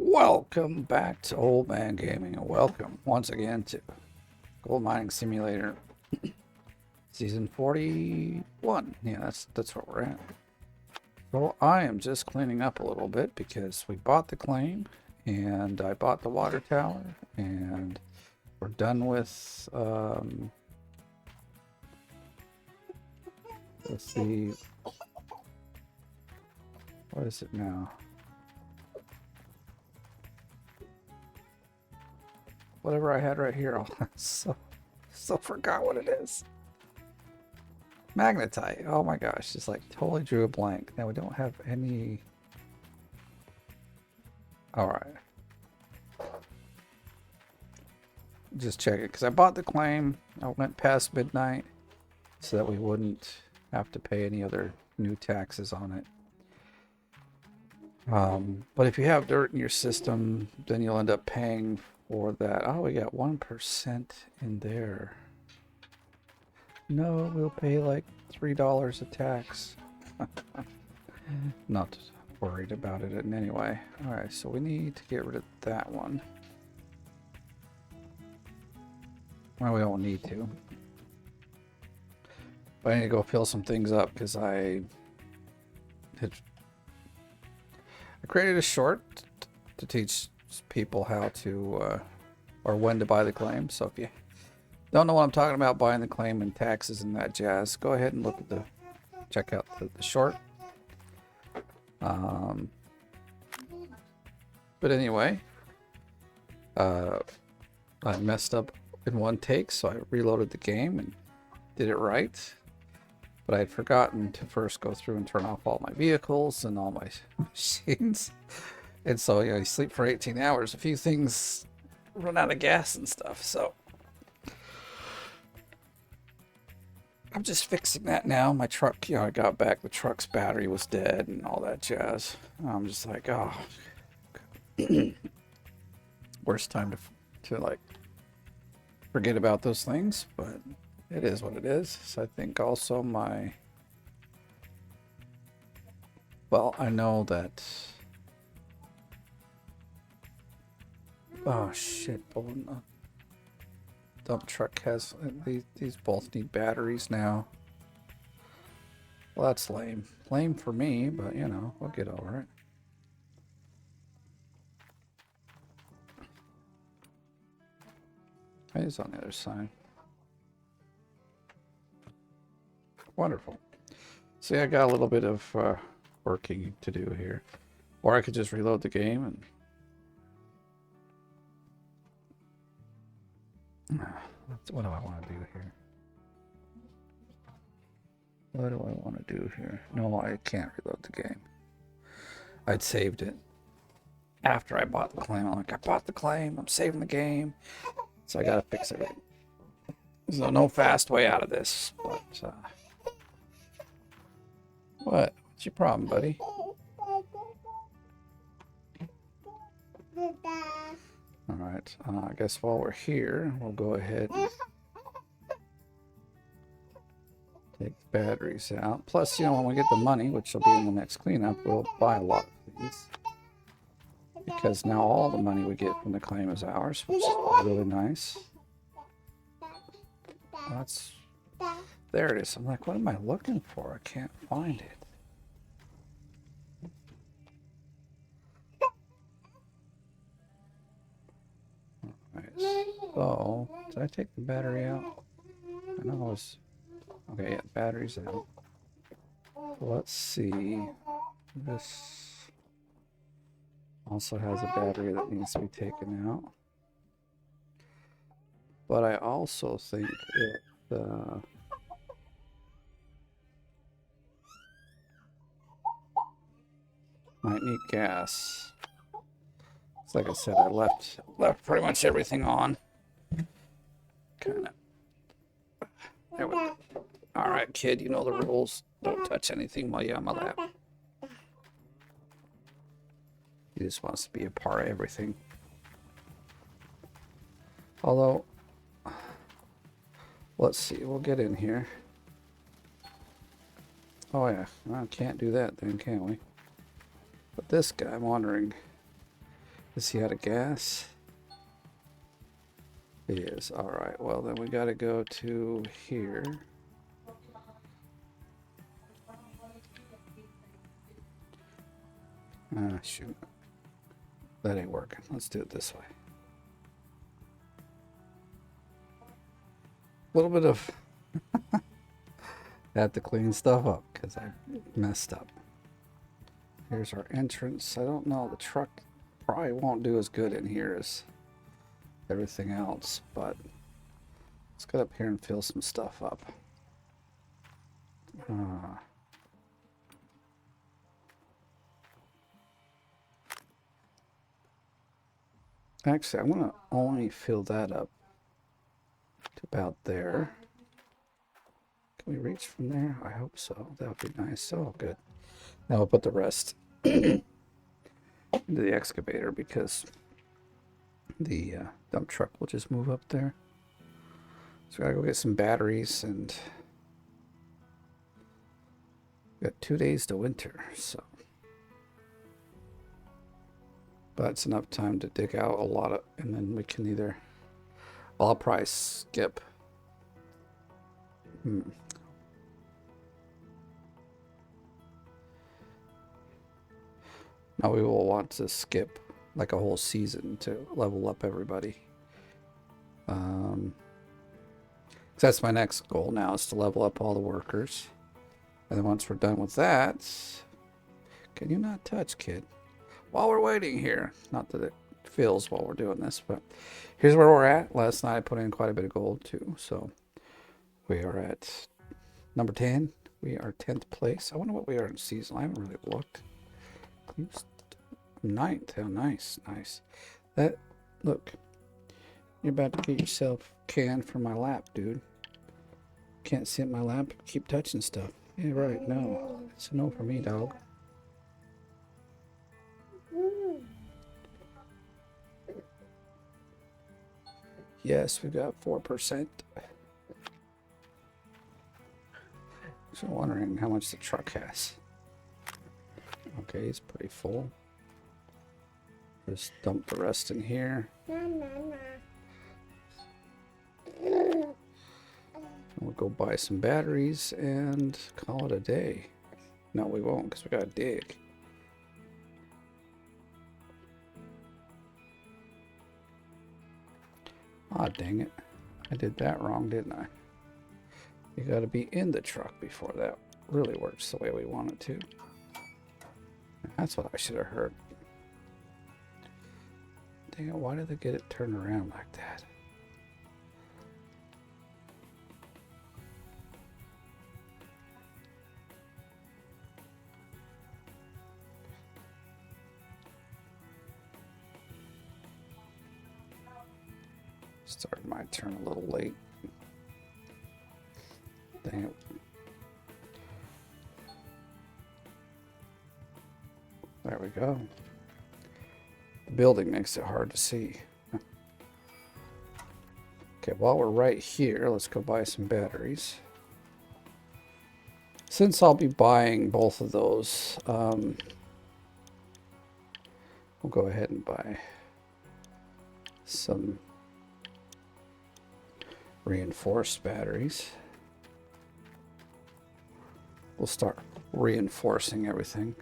Welcome back to Oldman Gaming, and welcome once again to Gold Mining Simulator Season 41. Yeah, that's where we're at. So I am just cleaning up a little bit because we bought the claim, and I bought the water tower, and we're done with let's see, what is it now? Whatever I had right here, so forgot what it is. Magnetite. Oh my gosh, just like totally drew a blank. Now we don't have any. All right. Just check it because I bought the claim. I went past midnight so that we wouldn't have to pay any other new taxes on it. But if you have dirt in your system, then you'll end up paying for that. Oh, we got 1% in there. No, we'll pay like $3 a tax. Not worried about it in any way. Alright, so we need to get rid of that one. Well, we don't need to. But I need to go fill some things up because I created a short to teach people how to or when to buy the claim. So if you don't know what I'm talking about buying the claim and taxes and that jazz, go ahead and look at check out the short. But anyway, I messed up in one take, so I reloaded the game and did it right. But I had forgotten to first go through and turn off all my vehicles and all my machines. And so, you sleep for 18 hours. A few things run out of gas and stuff. So I'm just fixing that now. My truck, I got back. The truck's battery was dead and all that jazz. I'm just like, oh, worst time to like forget about those things, but it is what it is. So I think also I know that. Oh shit! Dump truck has these both need batteries now. Well, that's lame. Lame for me, but we'll get over it. It's on the other side. Wonderful. See, I got a little bit of working to do here, or I could just reload the game and. What do I want to do here? What do I want to do here? No, I can't reload the game. I'd saved it after I bought the claim. I'm like, I bought the claim. I'm saving the game. So I got to fix it. There's no fast way out of this. But, What's your problem, buddy? Alright, I guess while we're here, we'll go ahead and take the batteries out. Plus, when we get the money, which will be in the next cleanup, we'll buy a lot of these. Because now all the money we get from the claim is ours, which is really nice. There it is. I'm like, what am I looking for? I can't find it. So, did I take the battery out? I know it was. Okay, yeah, battery's out. Let's see. This also has a battery that needs to be taken out. But I also think it might need gas. Like I said, I left pretty much everything on. Kind of. There we go. All right, kid, you know the rules. Don't touch anything while you're on my lap. He just wants to be a part of everything. Although, let's see. We'll get in here. Oh yeah, I can't do that then, can we? But this guy, I'm wondering. Is he out of gas? He is. Alright, well then we gotta go to here. Ah, shoot. That ain't working. Let's do it this way. A little bit of... Had to clean stuff up because I messed up. Here's our entrance. I don't know, the truck probably won't do as good in here as everything else, but let's get up here and fill some stuff up. Actually, I'm going to only fill that up to about there. Can we reach from there? I hope so. That would be nice. Oh, good. Now we'll put the rest into the excavator because the dump truck will just move up there. So I gotta go get some batteries, and we got 2 days to winter, so. But it's enough time to dig out a lot of, and then we can either, well, I'll probably skip. Now we will want to skip like a whole season to level up everybody. That's my next goal now, is to level up all the workers. And then once we're done with that, can you not touch, kid? While we're waiting here, not that it feels while we're doing this, but here's where we're at. Last night I put in quite a bit of gold too, so we are at number 10. We are 10th place. I wonder what we are in season. I haven't really looked. 9th. Oh, nice, nice. That, look, you're about to get yourself canned from my lap, dude. Can't sit in my lap, keep touching stuff. Yeah, right, no. It's a no for me, dog. Yes, we got 4%. So wondering how much the truck has. Okay, it's pretty full. Just dump the rest in here. We'll go buy some batteries and call it a day. No, we won't, because we gotta dig. Ah, dang it. I did that wrong, didn't I? You gotta be in the truck before that really works the way we want it to. That's what I should have heard. Dang it, why did they get it turned around like that? Started my turn a little late. Dang it. There we go. The building makes it hard to see. Okay, while we're right here, let's go buy some batteries. Since I'll be buying both of those, we'll go ahead and buy some reinforced batteries. We'll start reinforcing everything.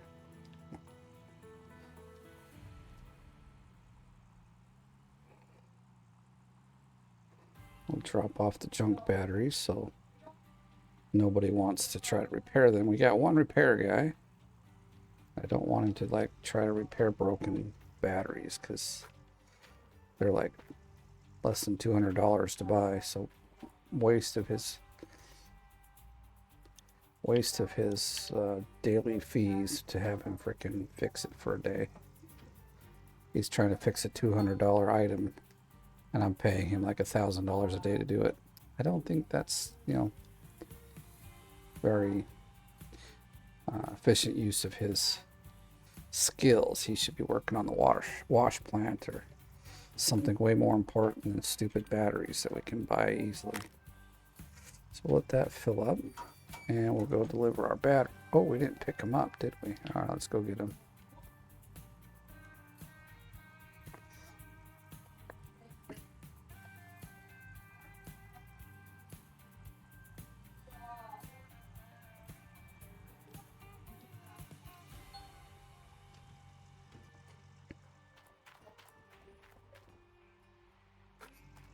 We'll drop off the junk batteries so nobody wants to try to repair them. We got one repair guy. I don't want him to like try to repair broken batteries because they're like less than $200 to buy, so waste of his daily fees to have him frickin' fix it for a day. He's trying to fix a $200 item and I'm paying him like $1,000 a day to do it. I don't think that's, you know, very efficient use of his skills. He should be working on the wash plant or something way more important than stupid batteries that we can buy easily. So we'll let that fill up and we'll go deliver our battery. Oh, we didn't pick him up, did we? All right, let's go get him.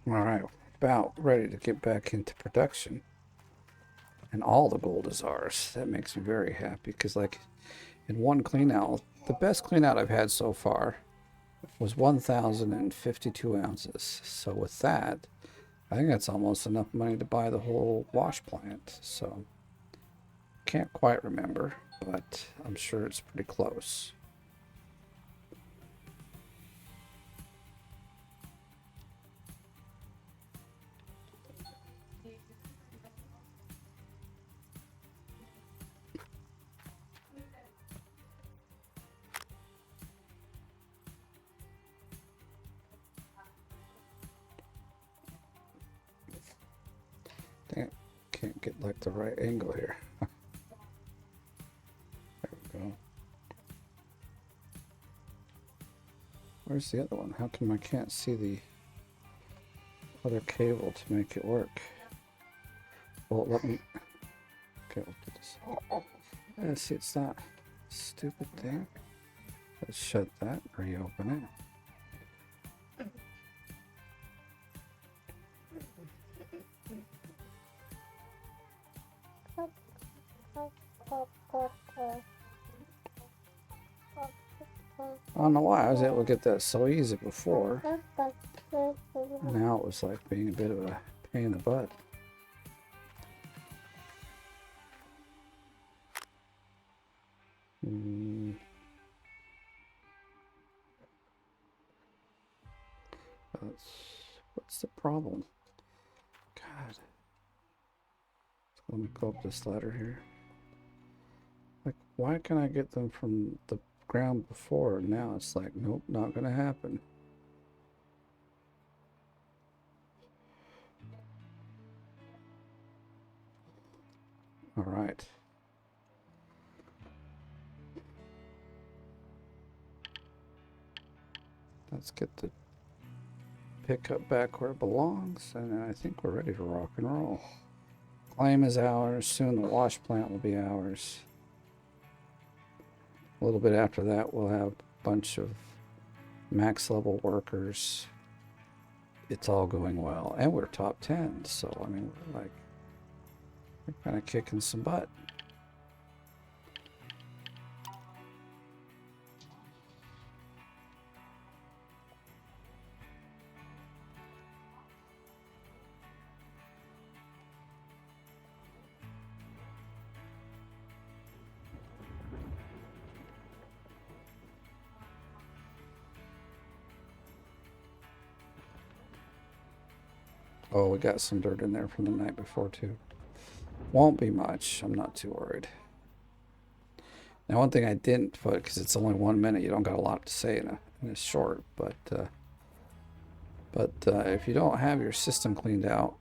All right, about ready to get back into production. And all the gold is ours. That makes me very happy because, like, in one clean out, the best clean out I've had so far was 1,052 ounces. So with that, I think that's almost enough money to buy the whole wash plant. So can't quite remember, but I'm sure it's pretty close. Dang it, can't get like the right angle here. There we go. Where's the other one? How come I can't see the other cable to make it work? Well, let me... Okay, we'll do this. Yeah, see, it's not stupid thing. Let's shut that, reopen it. I don't know why I was able to get that so easy before. Now it was like being a bit of a pain in the butt. What's the problem? God. Let me go up this ladder here. Like, why can't I get them from the ground before? Now it's like, nope, not gonna happen. All right. Let's get the pickup back where it belongs, and I think we're ready to rock and roll. Claim is ours. Soon the wash plant will be ours. A little bit after that, we'll have a bunch of max level workers. It's all going well, and we're top 10. So I mean, we're kind of kicking some butt. Oh, we got some dirt in there from the night before too. Won't be much. I'm not too worried. Now, one thing I didn't put, because it's only 1 minute, you don't got a lot to say in a short, but if you don't have your system cleaned out,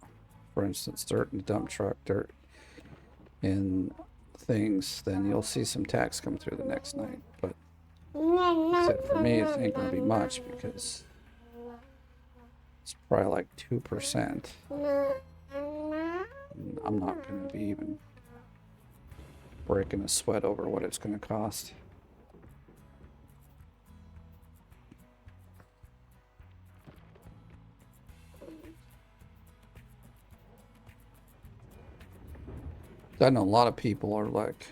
for instance, dirt in the dump truck, dirt in things, then you'll see some tax come through the next night. But for me, it ain't going to be much because it's probably like 2%. I'm not going to be even breaking a sweat over what it's going to cost. I know a lot of people are like,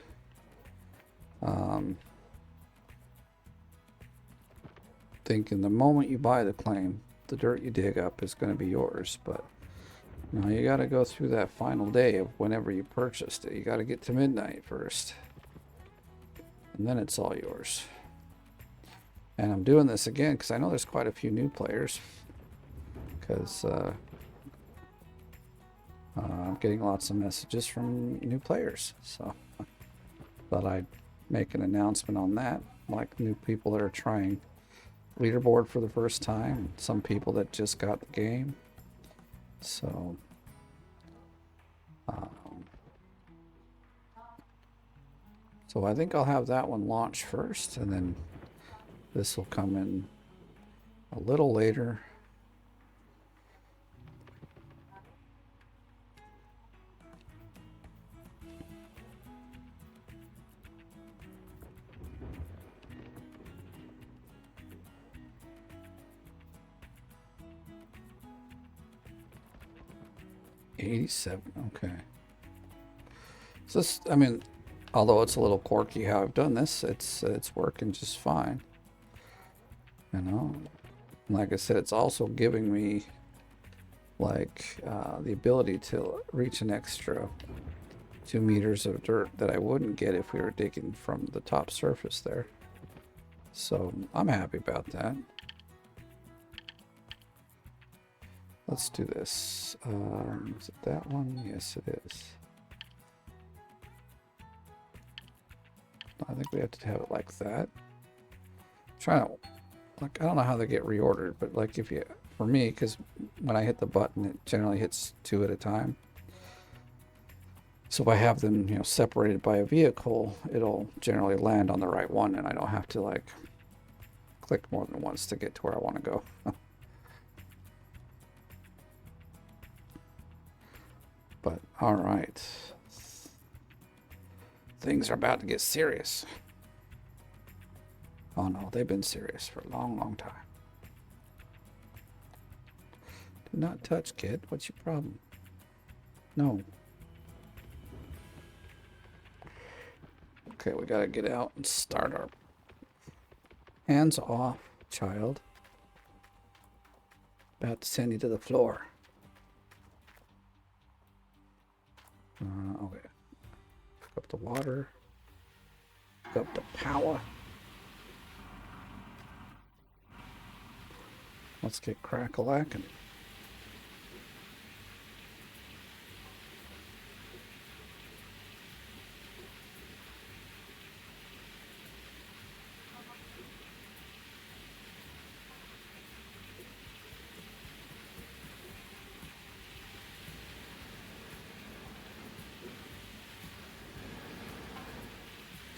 thinking the moment you buy the claim, the dirt you dig up is going to be yours. But no, you got to go through that final day of whenever you purchased it. You got to get to midnight first, and then it's all yours. And I'm doing this again because I know there's quite a few new players, because I'm getting lots of messages from new players. So I thought I'd make an announcement on that, like new people that are trying leaderboard for the first time, some people that just got the game. So I think I'll have that one launch first, and then this will come in a little later. 87. Okay. So this, I mean, although it's a little quirky how I've done this, it's working just fine. You know, like I said, it's also giving me like the ability to reach an extra 2 meters of dirt that I wouldn't get if we were digging from the top surface there. So I'm happy about that. Let's do this. Is it that one? Yes, it is. I think we have to have it like that. I'm trying to, like, I don't know how they get reordered, but like if you, for me, because when I hit the button, it generally hits 2 at a time. So if I have them, you know, separated by a vehicle, it'll generally land on the right one, and I don't have to like click more than once to get to where I want to go. But all right, things are about to get serious. Oh no, they've been serious for a long, long time. Do not touch, kid. What's your problem? No. Okay, we gotta get out and start our hands off, child. About to send you to the floor. Okay. Pick up the water. Pick up the power. Let's get crack-a-lackin'.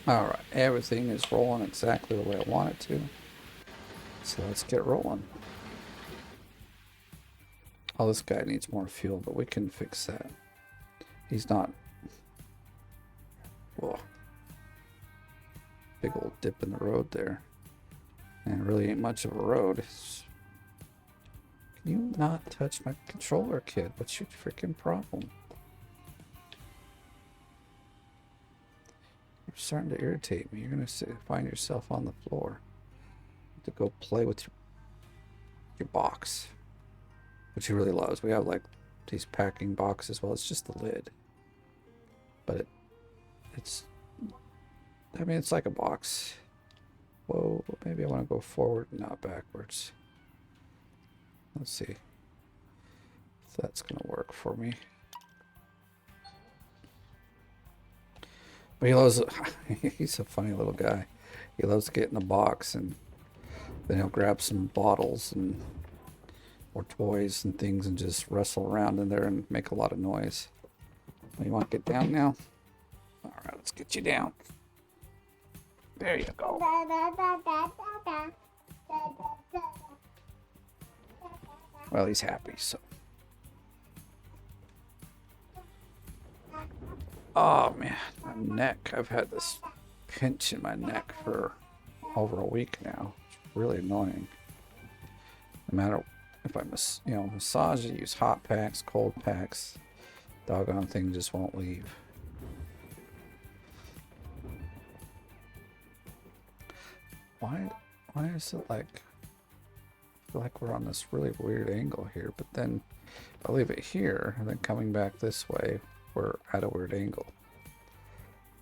Alright, everything is rolling exactly the way I want it to. So let's get rolling. Oh, this guy needs more fuel, but we can fix that. He's not... Whoa. Big old dip in the road there. And it really ain't much of a road. Can you not touch my controller, kid? What's your freaking problem? You're starting to irritate me. You're going to find yourself on the floor. To go play with your box. Which he really loves. We have like these packing boxes. Well, it's just the lid. But it's... I mean, it's like a box. Whoa, maybe I want to go forward, not backwards. Let's see if that's going to work for me. But he loves, he's a funny little guy. He loves to get in the box and then he'll grab some bottles and or toys and things and just wrestle around in there and make a lot of noise. You want to get down now? All right, let's get you down. There you go. Well, he's happy, so. Oh, man, my neck. I've had this pinch in my neck for over a week now. It's really annoying. No matter if I massage it, use hot packs, cold packs, doggone thing just won't leave. Why is it like, I feel like we're on this really weird angle here, but then if I leave it here and then coming back this way, we're at a weird angle.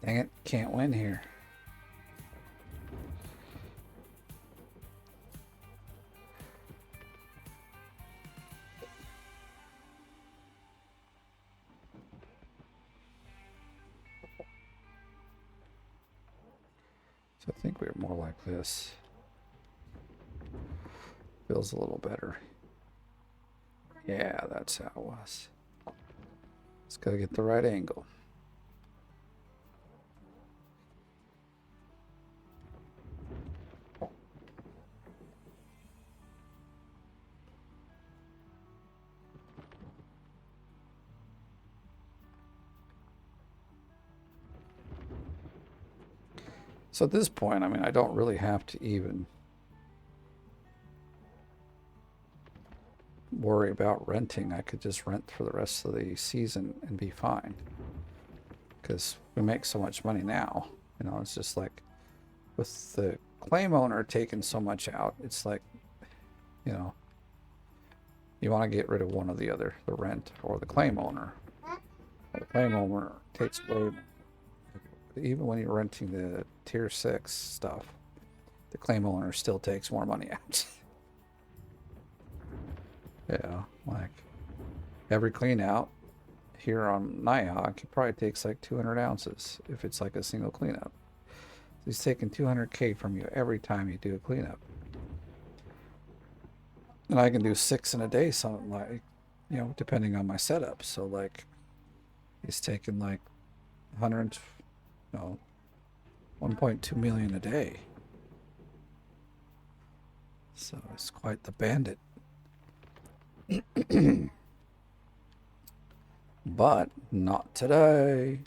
Dang it, can't win here. So I think we're more like this. Feels a little better. Yeah, that's how it was. Just gotta get the right angle. So at this point, I mean, I don't really have to even worry about renting. I could just rent for the rest of the season and be fine. Because we make so much money now. You know, it's just like with the claim owner taking so much out, it's like, you know, you want to get rid of one or the other, the rent or the claim owner. The claim owner takes away, even when you're renting the tier 6 stuff, the claim owner still takes more money out. Yeah, like every clean out here on Nighthawk, it probably takes like 200 ounces if it's like a single cleanup. He's taking 200K from you every time you do a cleanup. And I can do 6 in a day, something like, you know, depending on my setup. So like, he's taking like 100, no, 1.2 million a day. So it's quite the bandit. But not today.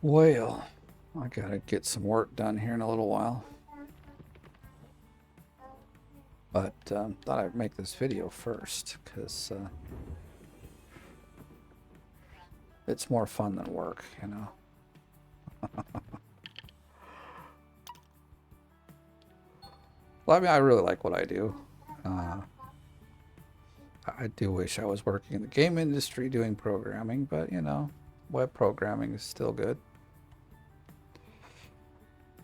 Well, I gotta get some work done here in a little while. But thought I'd make this video first because it's more fun than work, you know. Well, I mean, I really like what I do. I do wish I was working in the game industry doing programming, but you know, web programming is still good.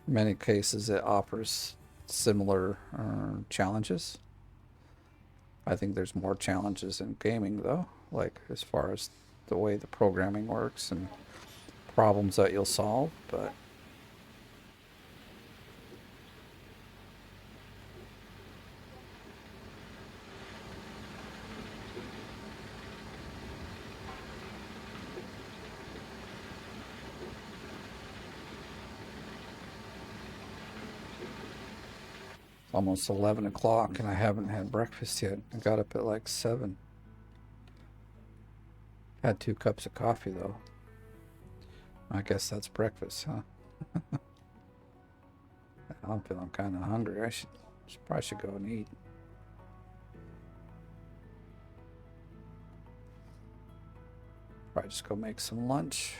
In many cases, it offers similar challenges. I think there's more challenges in gaming, though, like as far as the way the programming works and problems that you'll solve, but it's almost 11 o'clock and I haven't had breakfast yet. I got up at like 7. Had 2 cups of coffee, though. I guess that's breakfast, huh? I'm feeling kind of hungry. I probably should go and eat. Probably just go make some lunch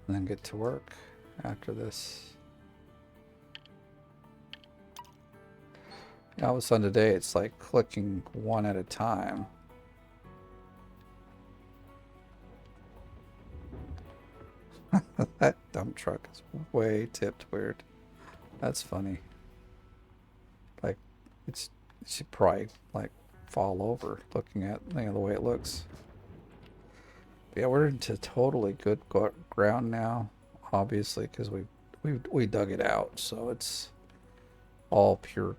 and then get to work after this. All of a sudden today, it's like clicking one at a time. That dump truck is way tipped weird. That's funny. Like, it should probably like fall over looking at, you know, the way it looks. But yeah, we're into totally good ground now, obviously, because we dug it out, so it's all pure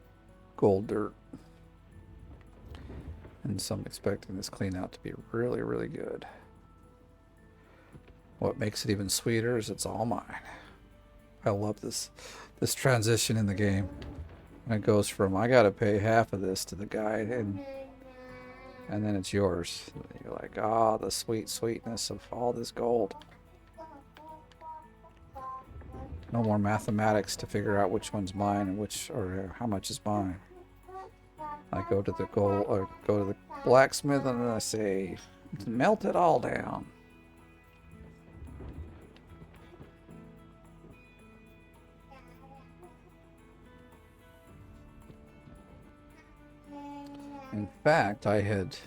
gold dirt. And so I'm expecting this clean out to be really, really good. What makes it even sweeter is it's all mine. I love this transition in the game. And it goes from I gotta pay half of this to the guy, and then it's yours. You're like, ah, the sweetness of all this gold. No more mathematics to figure out which one's mine and which, or how much is mine. I go to the gold, or go to the blacksmith, and I say, melt it all down. In fact, I'd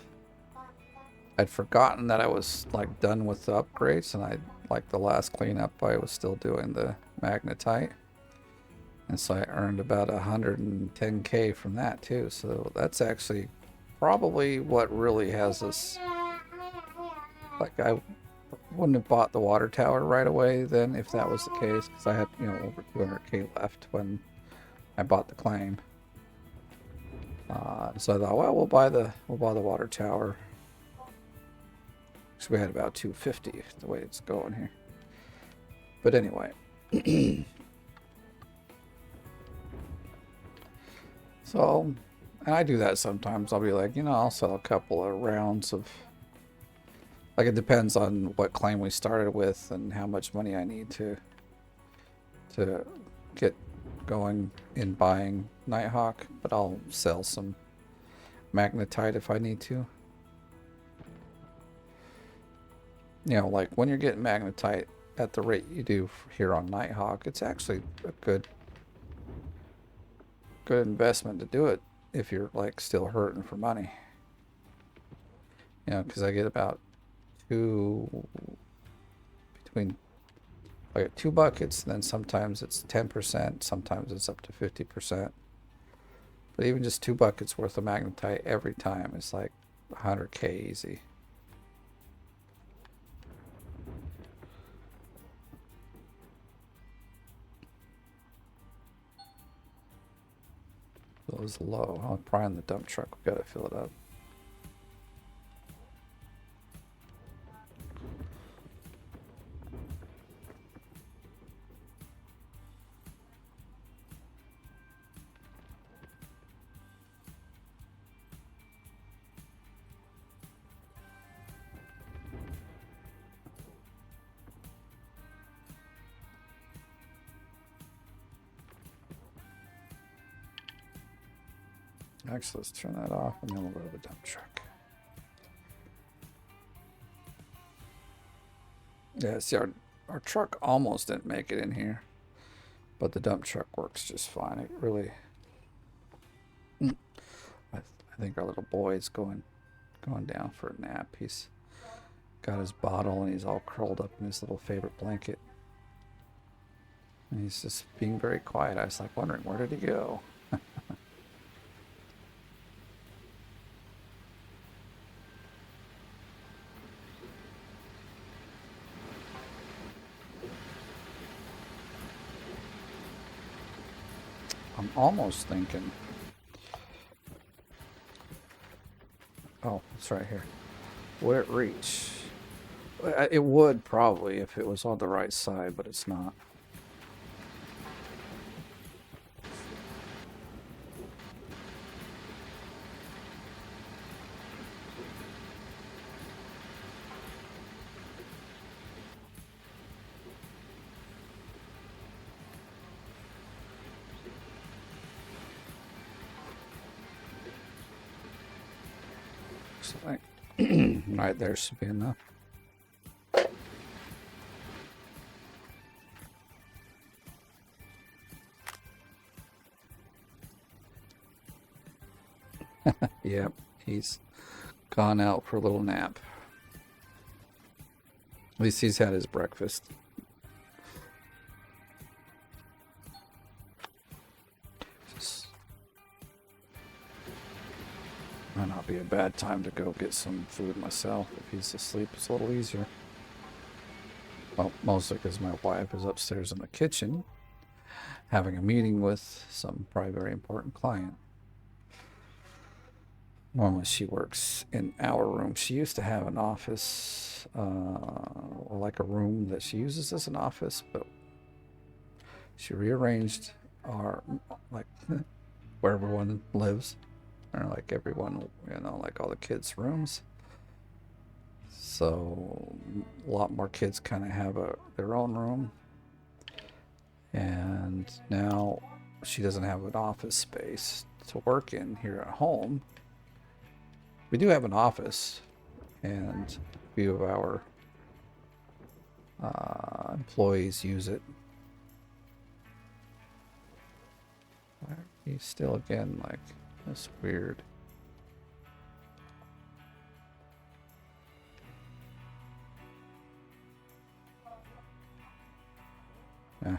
forgotten that I was like done with the upgrades, and like the last cleanup I was still doing the magnetite, and so I earned about 110K from that too. So that's actually probably what really has us, like, wouldn't have bought the water tower right away then if that was the case, because I had, you know, over 200K left when I bought the claim. So I thought, well, we'll buy the water tower. So we had about 250 the way it's going here. But anyway. So, and I do that sometimes. I'll be like, you know, I'll sell a couple of rounds of, like, it depends on what claim we started with and how much money I need to get going in buying Nighthawk, but I'll sell some magnetite if I need to. You know, like when you're getting magnetite at the rate you do here on Nighthawk, it's actually a good investment to do it if you're like still hurting for money. You know, because I get about between I get 2 buckets, and then sometimes it's 10%, sometimes it's up to 50%. But even just 2 buckets worth of magnetite every time is like 100K easy. It was low. I'll pry on the dump truck. We gotta fill it up. Actually, let's turn that off and then we'll go to the dump truck. Yeah, see, our truck almost didn't make it in here, but the dump truck works just fine. It really, I think our little boy is going down for a nap. He's got his bottle and he's all curled up in his little favorite blanket. And he's just being very quiet. I was like wondering, where did he go? I'm almost thinking. Oh, it's right here. Would it reach? It would probably if it was on the right side, but it's not. So right there should be enough. Yep, he's gone out for a little nap. At least he's had his breakfast. Might not be a bad time to go get some food myself. If he's asleep, it's a little easier. Well, mostly because my wife is upstairs in the kitchen having a meeting with some probably very important client. Normally she works in our room. She used to have an office, or like a room that she uses as an office, but she rearranged our, like, where everyone lives, or like everyone, you know, like all the kids' rooms. So a lot more kids kind of have their own room. And now she doesn't have an office space to work in here at home. We do have an office, and a few of our employees use it. He's still again like this weird. Yeah.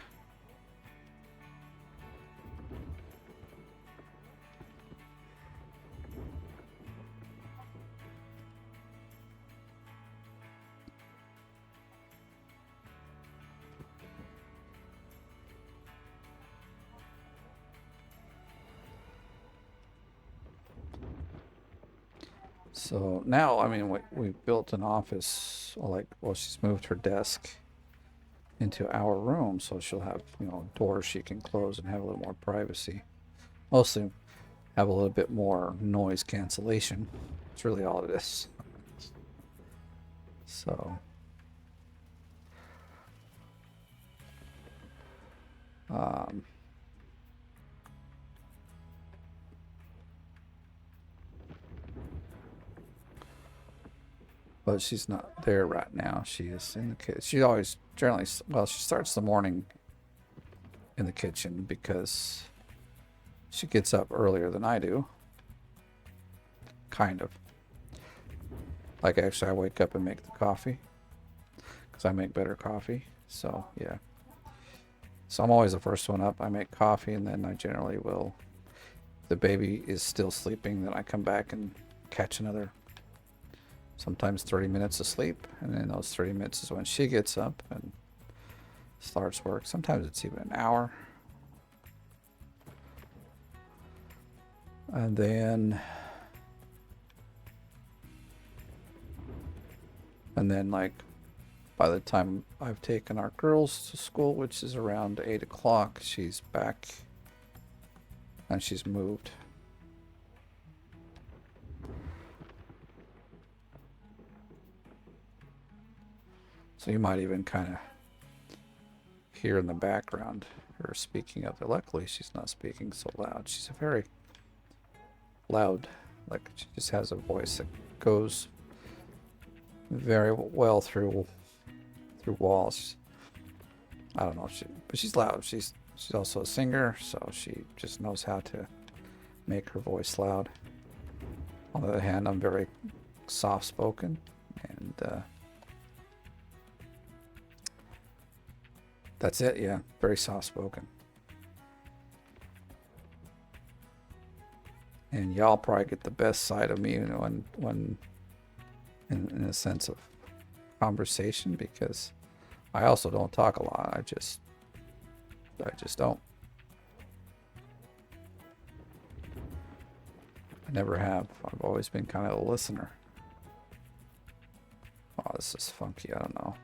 So now, I mean, we built an office, like, well, she's moved her desk into our room, so she'll have, doors she can close and have a little more privacy. Mostly have a little bit more noise cancellation. It's really all it is. So, um, but she's not there right now. She is in the kitchen. She always generally, well, she starts the morning in the kitchen because she gets up earlier than I do. Kind of. Like, actually, I wake up and make the coffee because I make better coffee. So, yeah. So I'm always the first one up. I make coffee, and then I generally will, if the baby is still sleeping, then I come back and catch another, sometimes 30 minutes of sleep. And then those 30 minutes is when she gets up and starts work. Sometimes it's even an hour. And then like, by the time I've taken our girls to school, which is around 8 o'clock, she's back and she's moved. So you might even kind of hear in the background her speaking up there. Luckily, she's not speaking so loud. She's a very loud, like, she just has a voice that goes very well through walls. I don't know, but she's loud. She's also a singer, so she just knows how to make her voice loud. On the other hand, I'm very soft-spoken, and that's it. Yeah, very soft-spoken. And y'all probably get the best side of me, when in a sense of conversation, because I also don't talk a lot. I just don't. I never have. I've always been kind of a listener. Oh, this is funky. I don't know.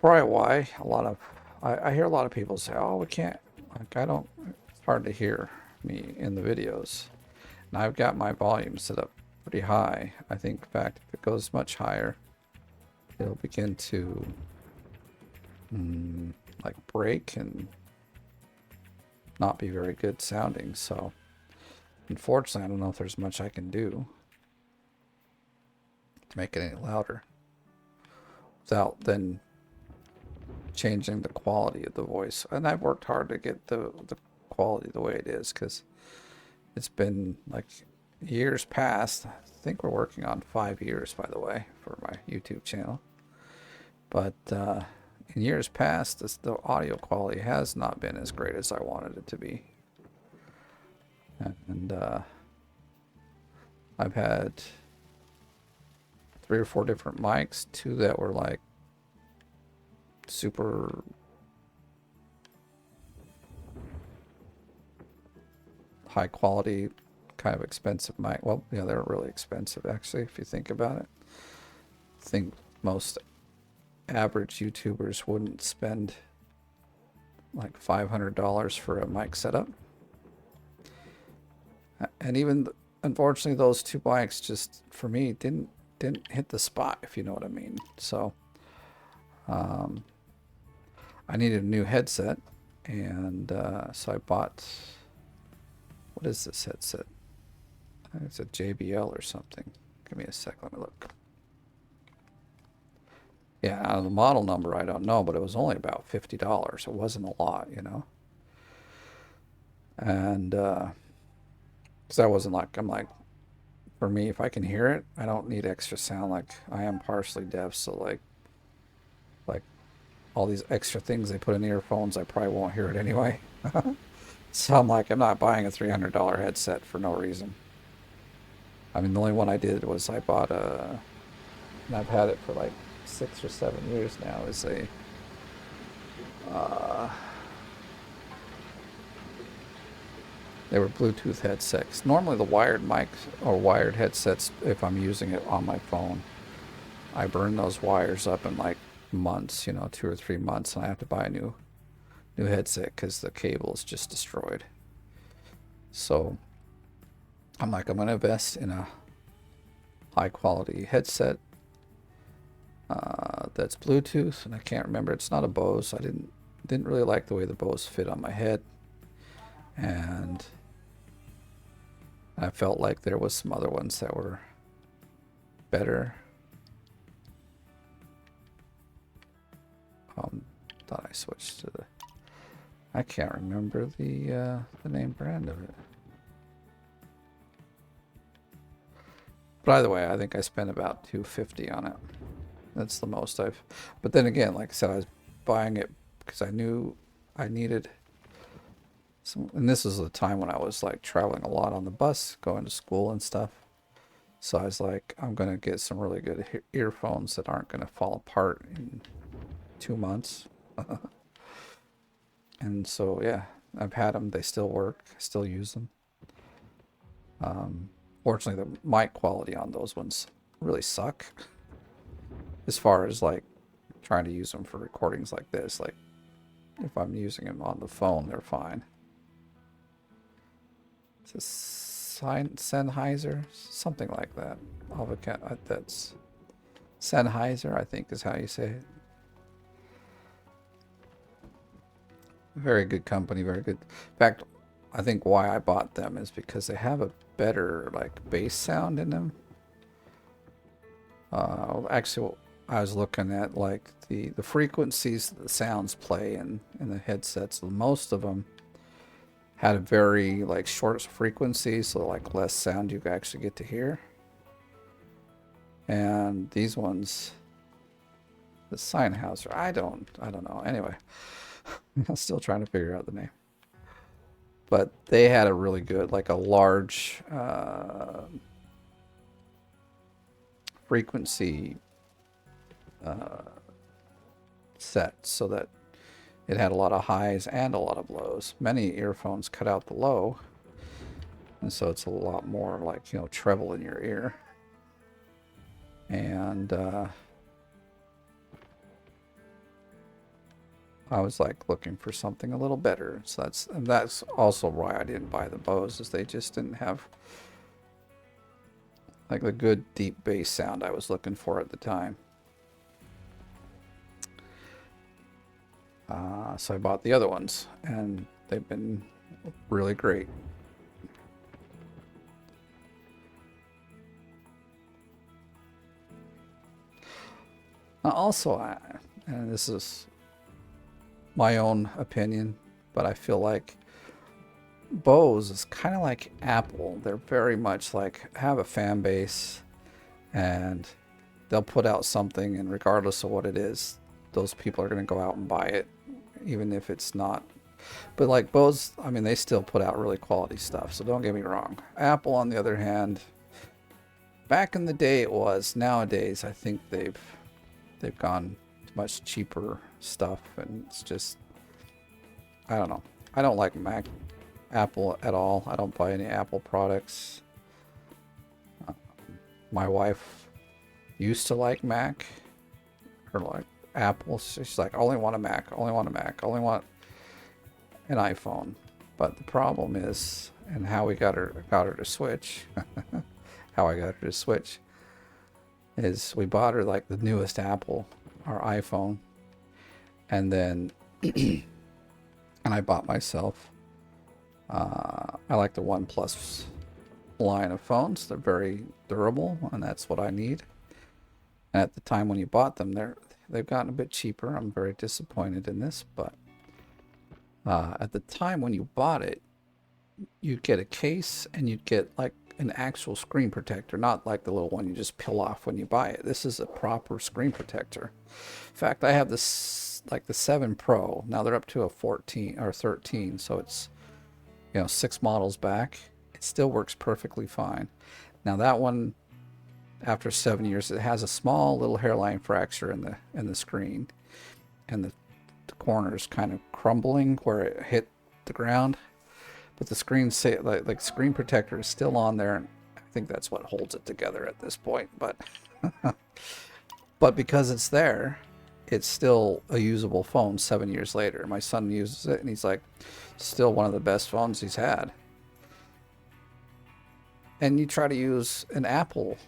Probably why I hear a lot of people say, "Oh, we can't." Like, I don't. It's hard to hear me in the videos, and I've got my volume set up pretty high. I think, in fact, if it goes much higher, it'll begin to like break and not be very good sounding. So, unfortunately, I don't know if there's much I can do to make it any louder without then changing the quality of the voice. And I've worked hard to get the quality the way it is, because it's been like years past. I think we're working on 5 years, by the way, for my YouTube channel. But in years past, the audio quality has not been as great as I wanted it to be. And I've had 3 or 4 different mics, 2 that were like super high quality, kind of expensive mic. Well, yeah, they're really expensive, actually, if you think about it. I think most average YouTubers wouldn't spend like $500 for a mic setup. And even, unfortunately, those 2 mics just, for me, didn't hit the spot, if you know what I mean. So I needed a new headset, and so I bought, what is this headset? I think it's a JBL or something. Give me a sec, let me look. Yeah, the model number I don't know, but it was only about $50. It wasn't a lot, And because I wasn't like, I'm like, for me, if I can hear it, I don't need extra sound. Like, I am partially deaf, so like all these extra things they put in earphones, I probably won't hear it anyway. So I'm like, I'm not buying a $300 headset for no reason. I mean, the only one I did was I bought and I've had it for like 6 or 7 years now, is a, uh, they were Bluetooth headsets. Normally the wired mics or wired headsets, if I'm using it on my phone, I burn those wires up in like months, 2 or 3 months, and I have to buy a new headset because the cable is just destroyed. So I'm like, I'm gonna invest in a high quality headset that's Bluetooth, and I can't remember. It's not a Bose. I didn't really like the way the Bose fit on my head, and I felt like there was some other ones that were better. Thought I switched to the. I can't remember the name brand of it. But either way, I think I spent about $250 on it. That's the most I've. But then again, like I said, I was buying it because I knew I needed some. And this is the time when I was like traveling a lot on the bus, going to school and stuff. So I was like, I'm gonna get some really good earphones that aren't gonna fall apart in 2 months. And so yeah, I've had them. They still work. I still use them. Fortunately, the mic quality on those ones really suck. As far as like trying to use them for recordings like this, like if I'm using them on the phone, they're fine. It's a Sennheiser, something like that. That's Sennheiser, I think is how you say it. Very good company, very good. In fact, I think why I bought them is because they have a better like bass sound in them. Actually, I was looking at like the frequencies the sounds play in the headsets. Most of them had a very like short frequency, so like less sound you actually get to hear. And these ones, the Sennheiser, I don't know. Anyway, I'm still trying to figure out the name. But they had a really good, like a large frequency set, so that it had a lot of highs and a lot of lows. Many earphones cut out the low, and so it's a lot more like, treble in your ear. And I was like looking for something a little better. So that's also why I didn't buy the Bose, is they just didn't have like the good deep bass sound I was looking for at the time. So I bought the other ones, and they've been really great. Also, and this is my own opinion, but I feel like Bose is kind of like Apple. They're very much like have a fan base, and they'll put out something, and regardless of what it is, those people are going to go out and buy it, even if it's not. But like Bose, I mean, they still put out really quality stuff, so don't get me wrong. Apple, on the other hand, back in the day it was. Nowadays, I think they've gone to much cheaper stuff, and it's just, I don't know. I don't like Apple at all. I don't buy any Apple products. My wife used to like Mac, or like Apple. She's like, I only want a Mac, only want a Mac, only want an iPhone. But the problem is, and how we got her to switch, how I got her to switch, is we bought her like the newest Apple, our iPhone, and then and I bought myself. I like the OnePlus line of phones. They're very durable, and that's what I need. And at the time when you bought them, they've gotten a bit cheaper. I'm very disappointed in this, but at the time when you bought it, you'd get a case and you'd get like an actual screen protector, not like the little one you just peel off when you buy it. This is a proper screen protector. In fact, I have this like the 7 Pro. Now they're up to a 14 or 13, so it's 6 models back, it still works perfectly fine. Now that one, after 7 years, it has a small little hairline fracture in the screen, and the corners kind of crumbling where it hit the ground. But the screen like screen protector is still on there, and I think that's what holds it together at this point. But but because it's there, it's still a usable phone 7 years later. My son uses it, and he's like, still one of the best phones he's had. And you try to use an Apple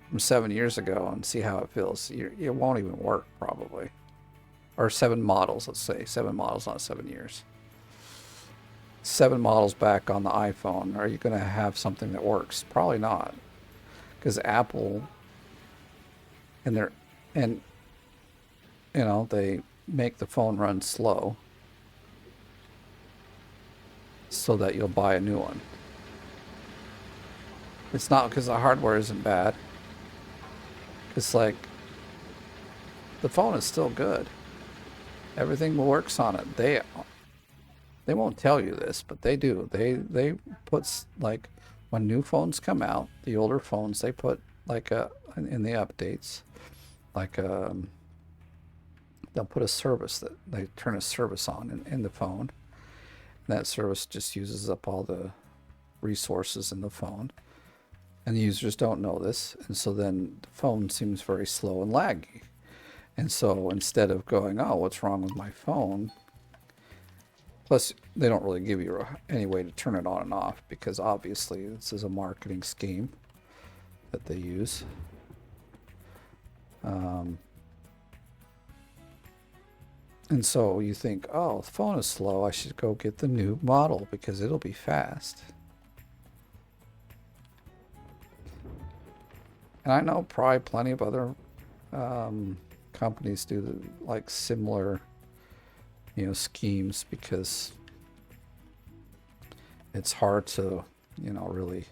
from 7 years ago and see how it feels. It won't even work, probably. Or 7 models, let's say. 7 models, not 7 years. 7 models back on the iPhone. Are you going to have something that works? Probably not. Because Apple, and they make the phone run slow so that you'll buy a new one. It's not because the hardware isn't bad. It's like the phone is still good. Everything works on it. They won't tell you this, but they do. They put, like, when new phones come out, the older phones, they put like in the updates, like they'll put a service that they turn a service on in the phone. And that service just uses up all the resources in the phone. And the users don't know this, and so then the phone seems very slow and laggy. And so instead of going, oh, what's wrong with my phone? Plus, they don't really give you any way to turn it on and off, because obviously this is a marketing scheme that they use. And so you think, oh, the phone is slow, I should go get the new model because it'll be fast. And I know probably plenty of other companies do like similar, schemes, because it's hard to, really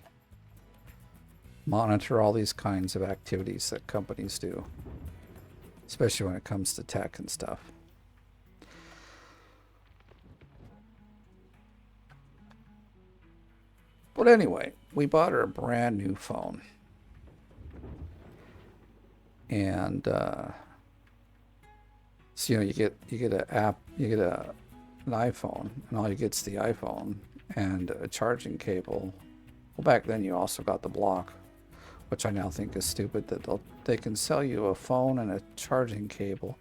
monitor all these kinds of activities that companies do, especially when it comes to tech and stuff. But anyway, we bought her a brand new phone. And so you get an app, you get an iPhone, and all you get's the iPhone and a charging cable. Well, back then you also got the block, which I now think is stupid, that they can sell you a phone and a charging cable,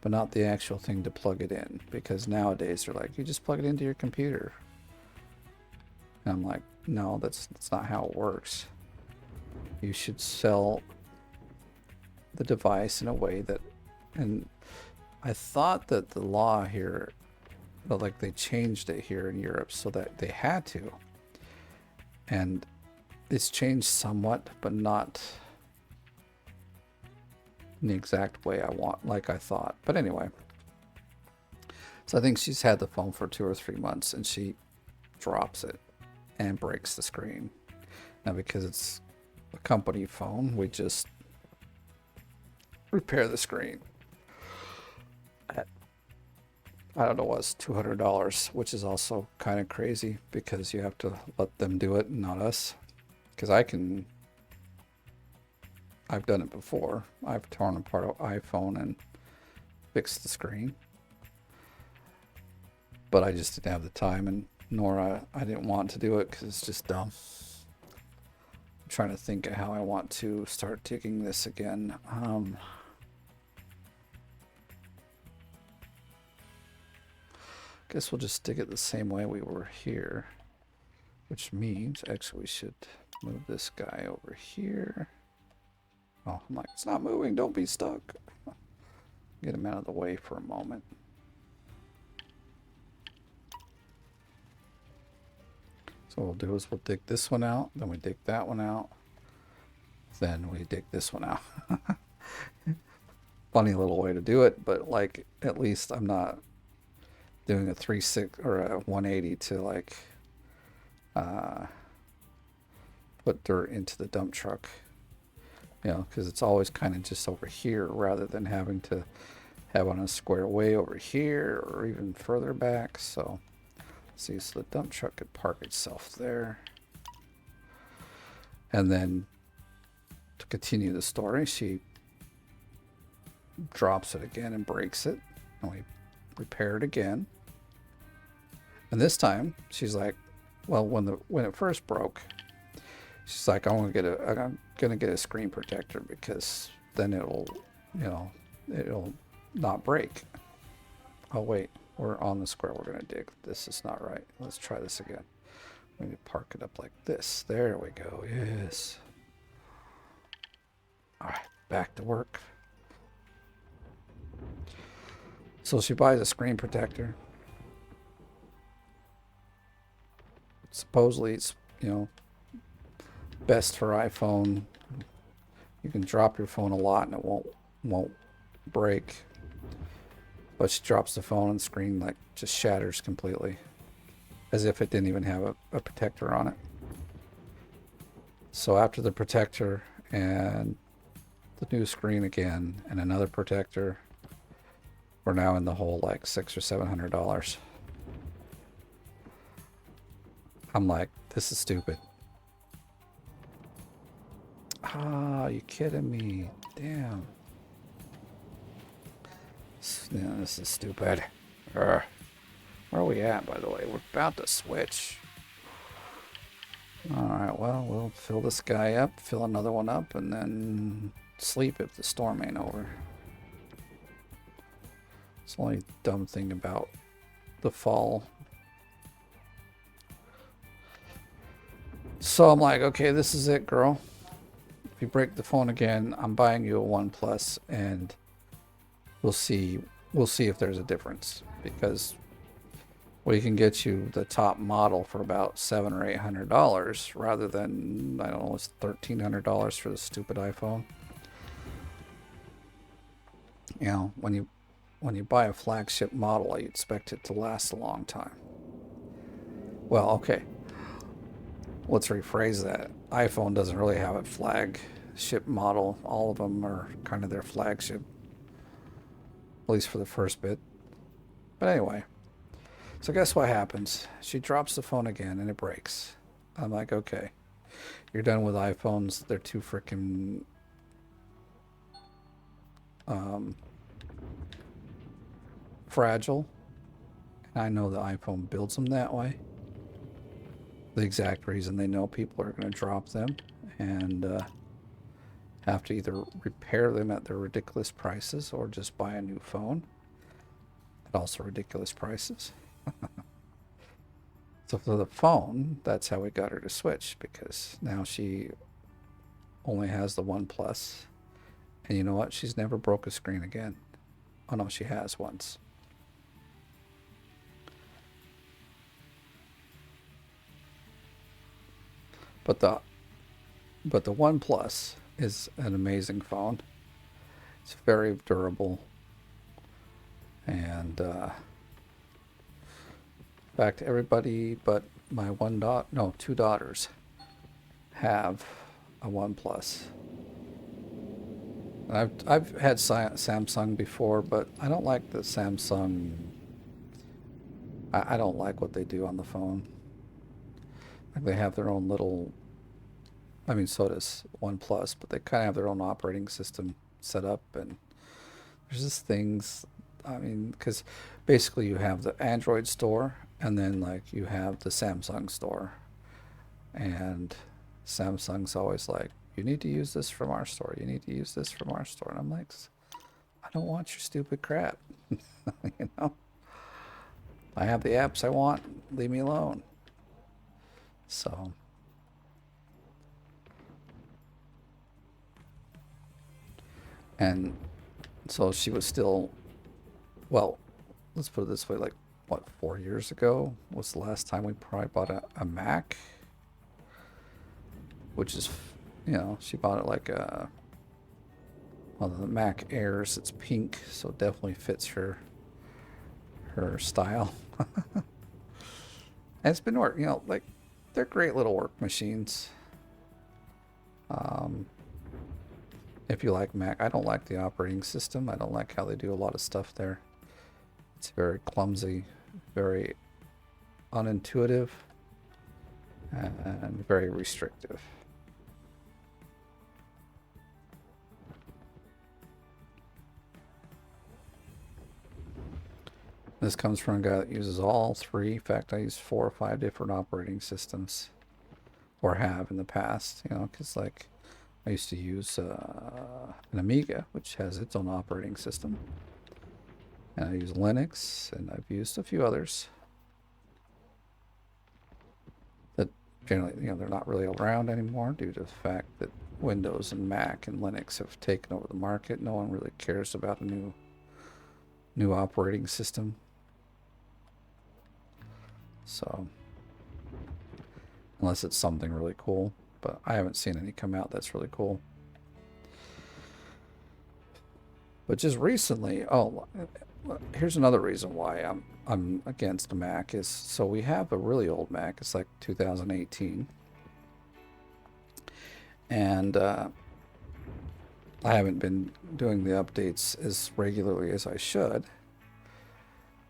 but not the actual thing to plug it in, because nowadays they're like, you just plug it into your computer. And I'm like, no, that's not how it works. You should sell the device in a way that, and I thought that the law here, but like they changed it here in Europe so that they had to, and it's changed somewhat, but not in the exact way I want, like I thought. But anyway, so I think she's had the phone for 2 or 3 months, and she drops it and breaks the screen. Now, because it's a company phone, we just repair the screen at, I don't know, what's $200, which is also kind of crazy, because you have to let them do it and not us. Because I've done it before. I've torn apart an iPhone and fixed the screen, but I just didn't have the time, and nor I didn't want to do it because it's just dumb. I'm trying to think of how I want to start digging this again. Guess we'll just dig it the same way we were here, which means actually we should move this guy over here. Oh, I'm like, it's not moving, don't be stuck. Get him out of the way for a moment. So what we'll do is we'll dig this one out, then we dig that one out, then we dig this one out. Funny little way to do it, but like, at least I'm not doing a 360 or a 180 to like put dirt into the dump truck, because it's always kind of just over here rather than having to have on a square way over here or even further back. So See, so the dump truck could park itself there. And then to continue the story, she drops it again and breaks it. And we repair it again. And this time she's like, well, when it first broke, she's like, I'm gonna get a screen protector because then it'll not break. Oh wait, we're on the square. We're gonna dig. This is not right. Let's try this again. Let me park it up like this. There we go. Yes. All right, back to work. So she buys a screen protector. Supposedly it's, best for iPhone. You can drop your phone a lot and it won't break. But she drops the phone and the screen like just shatters completely. As if it didn't even have a protector on it. So after the protector and the new screen again and another protector, we're now in the hole like $600 or $700. I'm like, this is stupid. Ah, you kidding me? Damn. Yeah, this is stupid. Where are we at, by the way? We're about to switch. Alright, well, we'll fill this guy up, fill another one up, and then sleep if the storm ain't over. It's the only dumb thing about the fall. So I'm like, okay, this is it, girl. If you break the phone again, I'm buying you a OnePlus, and we'll see if there's a difference, because we can get you the top model for about $700 or $800 rather than, I don't know, it's $1,300 for the stupid iPhone. You know, when you buy a flagship model, you expect it to last a long time. Well, okay. Let's rephrase that. iPhone doesn't really have a flagship model. All of them are kind of their flagship, at least for the first bit. But anyway, so guess what happens? She drops the phone again and it breaks. I'm like, okay, you're done with iPhones. They're too freaking fragile. And I know the iPhone builds them that way. The exact reason they know people are going to drop them and have to either repair them at their ridiculous prices or just buy a new phone at also ridiculous prices. So for the phone, that's how we got her to switch, because now she only has the OnePlus. And you know what? She's never broke a screen again. Oh no, she has once. But the OnePlus is an amazing phone. It's very durable. And in fact, everybody but my two daughters have a OnePlus. I've had Samsung before, but I don't like the Samsung. I don't like what they do on the phone. Like they have their own little. I mean, so does OnePlus, but they kind of have their own operating system set up, and there's just things. I mean, because basically you have the Android store, and then like you have the Samsung store, and Samsung's always like, you need to use this from our store. You need to use this from our store. And I'm like, I don't want your stupid crap. You know? I have the apps I want. Leave me alone. So. And so she was still, well, let's put it this way, like, what, 4 years ago was the last time we probably bought a Mac? Which is, she bought it like well, the Mac Airs, it's pink, so it definitely fits her style. And it's been work, like, they're great little work machines. If you like Mac, I don't like the operating system. I don't like how they do a lot of stuff there. It's very clumsy, very unintuitive and very restrictive. This comes from a guy that uses all three. In fact, I use 4 or 5 different operating systems, or have in the past, you know, because like I used to use an Amiga, which has its own operating system. And I use Linux, and I've used a few others that generally, you know, they're not really around anymore due to the fact that Windows and Mac and Linux have taken over the market. No one really cares about a new operating system. So, unless it's something really cool, but I haven't seen any come out that's really cool. But just recently, here's another reason why I'm against a Mac is, so we have a really old Mac. It's like 2018, and I haven't been doing the updates as regularly as I should.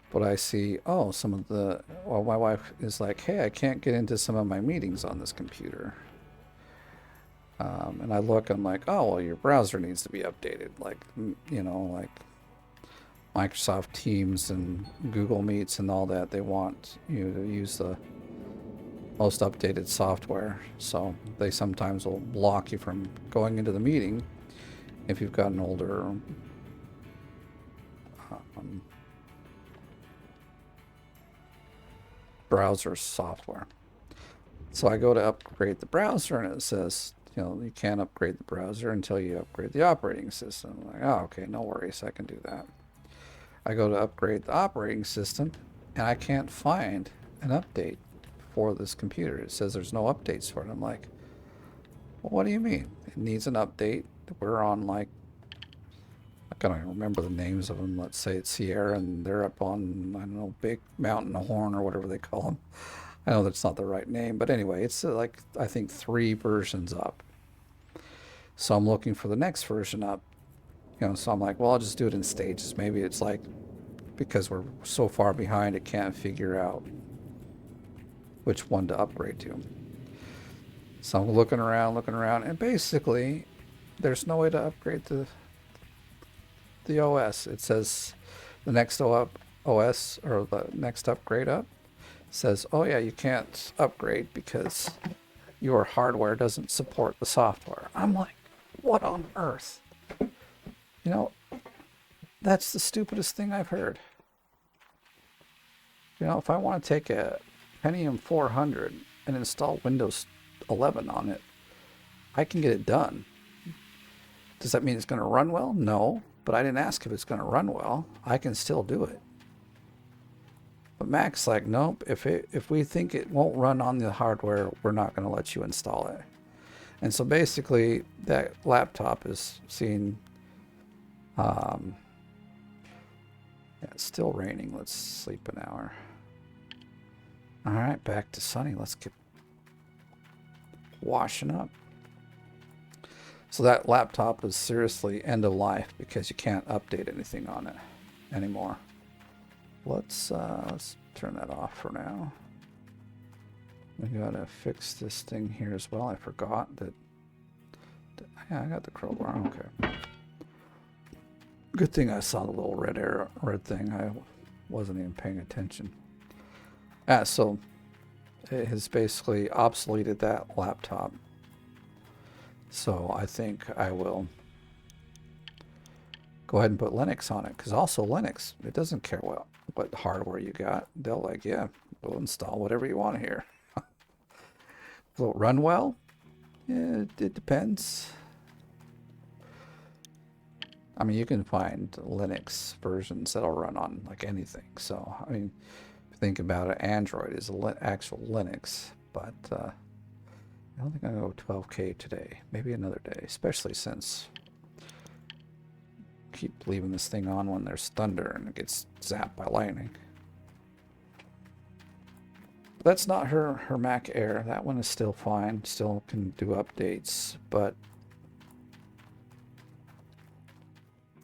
But I see, some of the, well, my wife is like, hey, I can't get into some of my meetings on this computer. And I look, I'm like, oh, well, your browser needs to be updated. Like, you know, like Microsoft Teams and Google Meets and all that, they want you to use the most updated software. So they sometimes will block you from going into the meeting if you've got an older browser software. So I go to upgrade the browser, and it says, you know, you can't upgrade the browser until you upgrade the operating system. I'm like, oh, okay, no worries, I can do that. I go to upgrade the operating system, and I can't find an update for this computer. It says there's no updates for it. I'm like, well, what do you mean? It needs an update. We're on, like, I can't even remember the names of them. Let's say it's Sierra, and they're up on, I don't know, Big Mountain Horn or whatever they call them. I know that's not the right name, but anyway, it's like, I think 3 versions up. So I'm looking for the next version up. You know, so I'm like, well, I'll just do it in stages. Maybe it's like, because we're so far behind, it can't figure out which one to upgrade to. So I'm looking around, and basically, there's no way to upgrade the OS. It says the next OS, or the next upgrade up, says, oh yeah, you can't upgrade because your hardware doesn't support the software. I'm like, what on earth? You know, that's the stupidest thing I've heard. You know, if I want to take a Pentium 400 and install Windows 11 on it, I can get it done. Does that mean it's going to run well? No, but I didn't ask if it's going to run well. I can still do it. But Mac's like, nope, if we think it won't run on the hardware, we're not going to let you install it. And so basically, that laptop is seeing, it's still raining. Let's sleep an hour. All right, back to sunny. Let's get washing up. So that laptop is seriously end of life because you can't update anything on it anymore. Let's turn that off for now. We gotta fix this thing here as well. I forgot that. Yeah, I got the crowbar. Okay. Good thing I saw the little red thing. I wasn't even paying attention. So it has basically obsoleted that laptop. So I think I will go ahead and put Linux on it, because also Linux, it doesn't care what hardware you got. They'll like, yeah, we'll install whatever you want here. Will it run well? Yeah, it depends. I mean, you can find Linux versions that'll run on like anything. So, I mean, if you think about it, Android is actual Linux, but I don't think I'm going to go 12K today. Maybe another day, especially since I keep leaving this thing on when there's thunder and it gets zapped by lightning. But that's not her Mac Air. That one is still fine. Still can do updates, but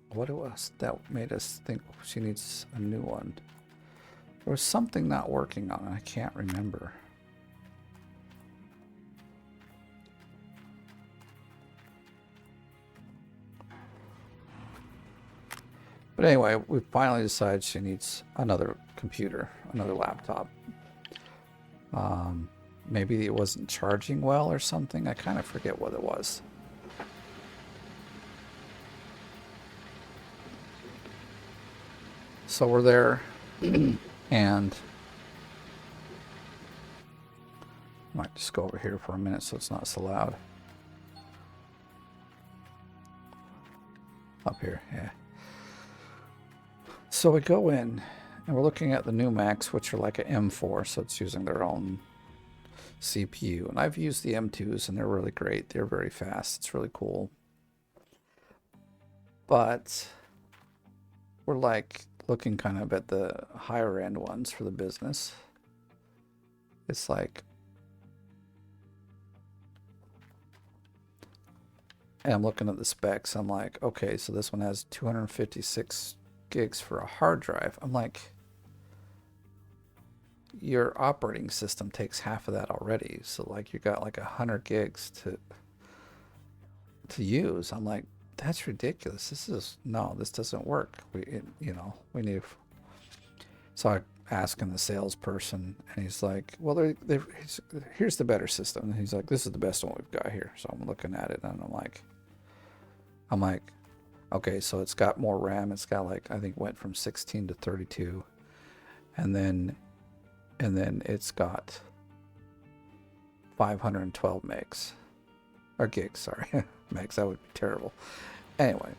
what was that made us think she needs a new one? There was something not working on it. I can't remember. But anyway, we finally decided she needs another computer, another laptop. Maybe it wasn't charging well or something. I kind of forget what it was. So we're there, and I might just go over here for a minute so it's not so loud. Up here, yeah. So we go in, and we're looking at the new Macs, which are like an M4, so it's using their own CPU. And I've used the M2s, and they're really great. They're very fast. It's really cool. But we're like looking kind of at the higher end ones for the business. It's like, and I'm looking at the specs. I'm like, okay, so this one has 256 gigs for a hard drive. I'm like, your operating system takes half of that already. So like you got like 100 gigs to use. I'm like, that's ridiculous. This doesn't work. We need. So I asking the salesperson, and he's like, well, here's the better system. And he's like, this is the best one we've got here. So I'm looking at it, and I'm like, okay, so it's got more RAM. It's got like, I think went from 16 to 32, and then it's got 512 megs or gigs. Sorry, megs. That would be terrible. Anyway,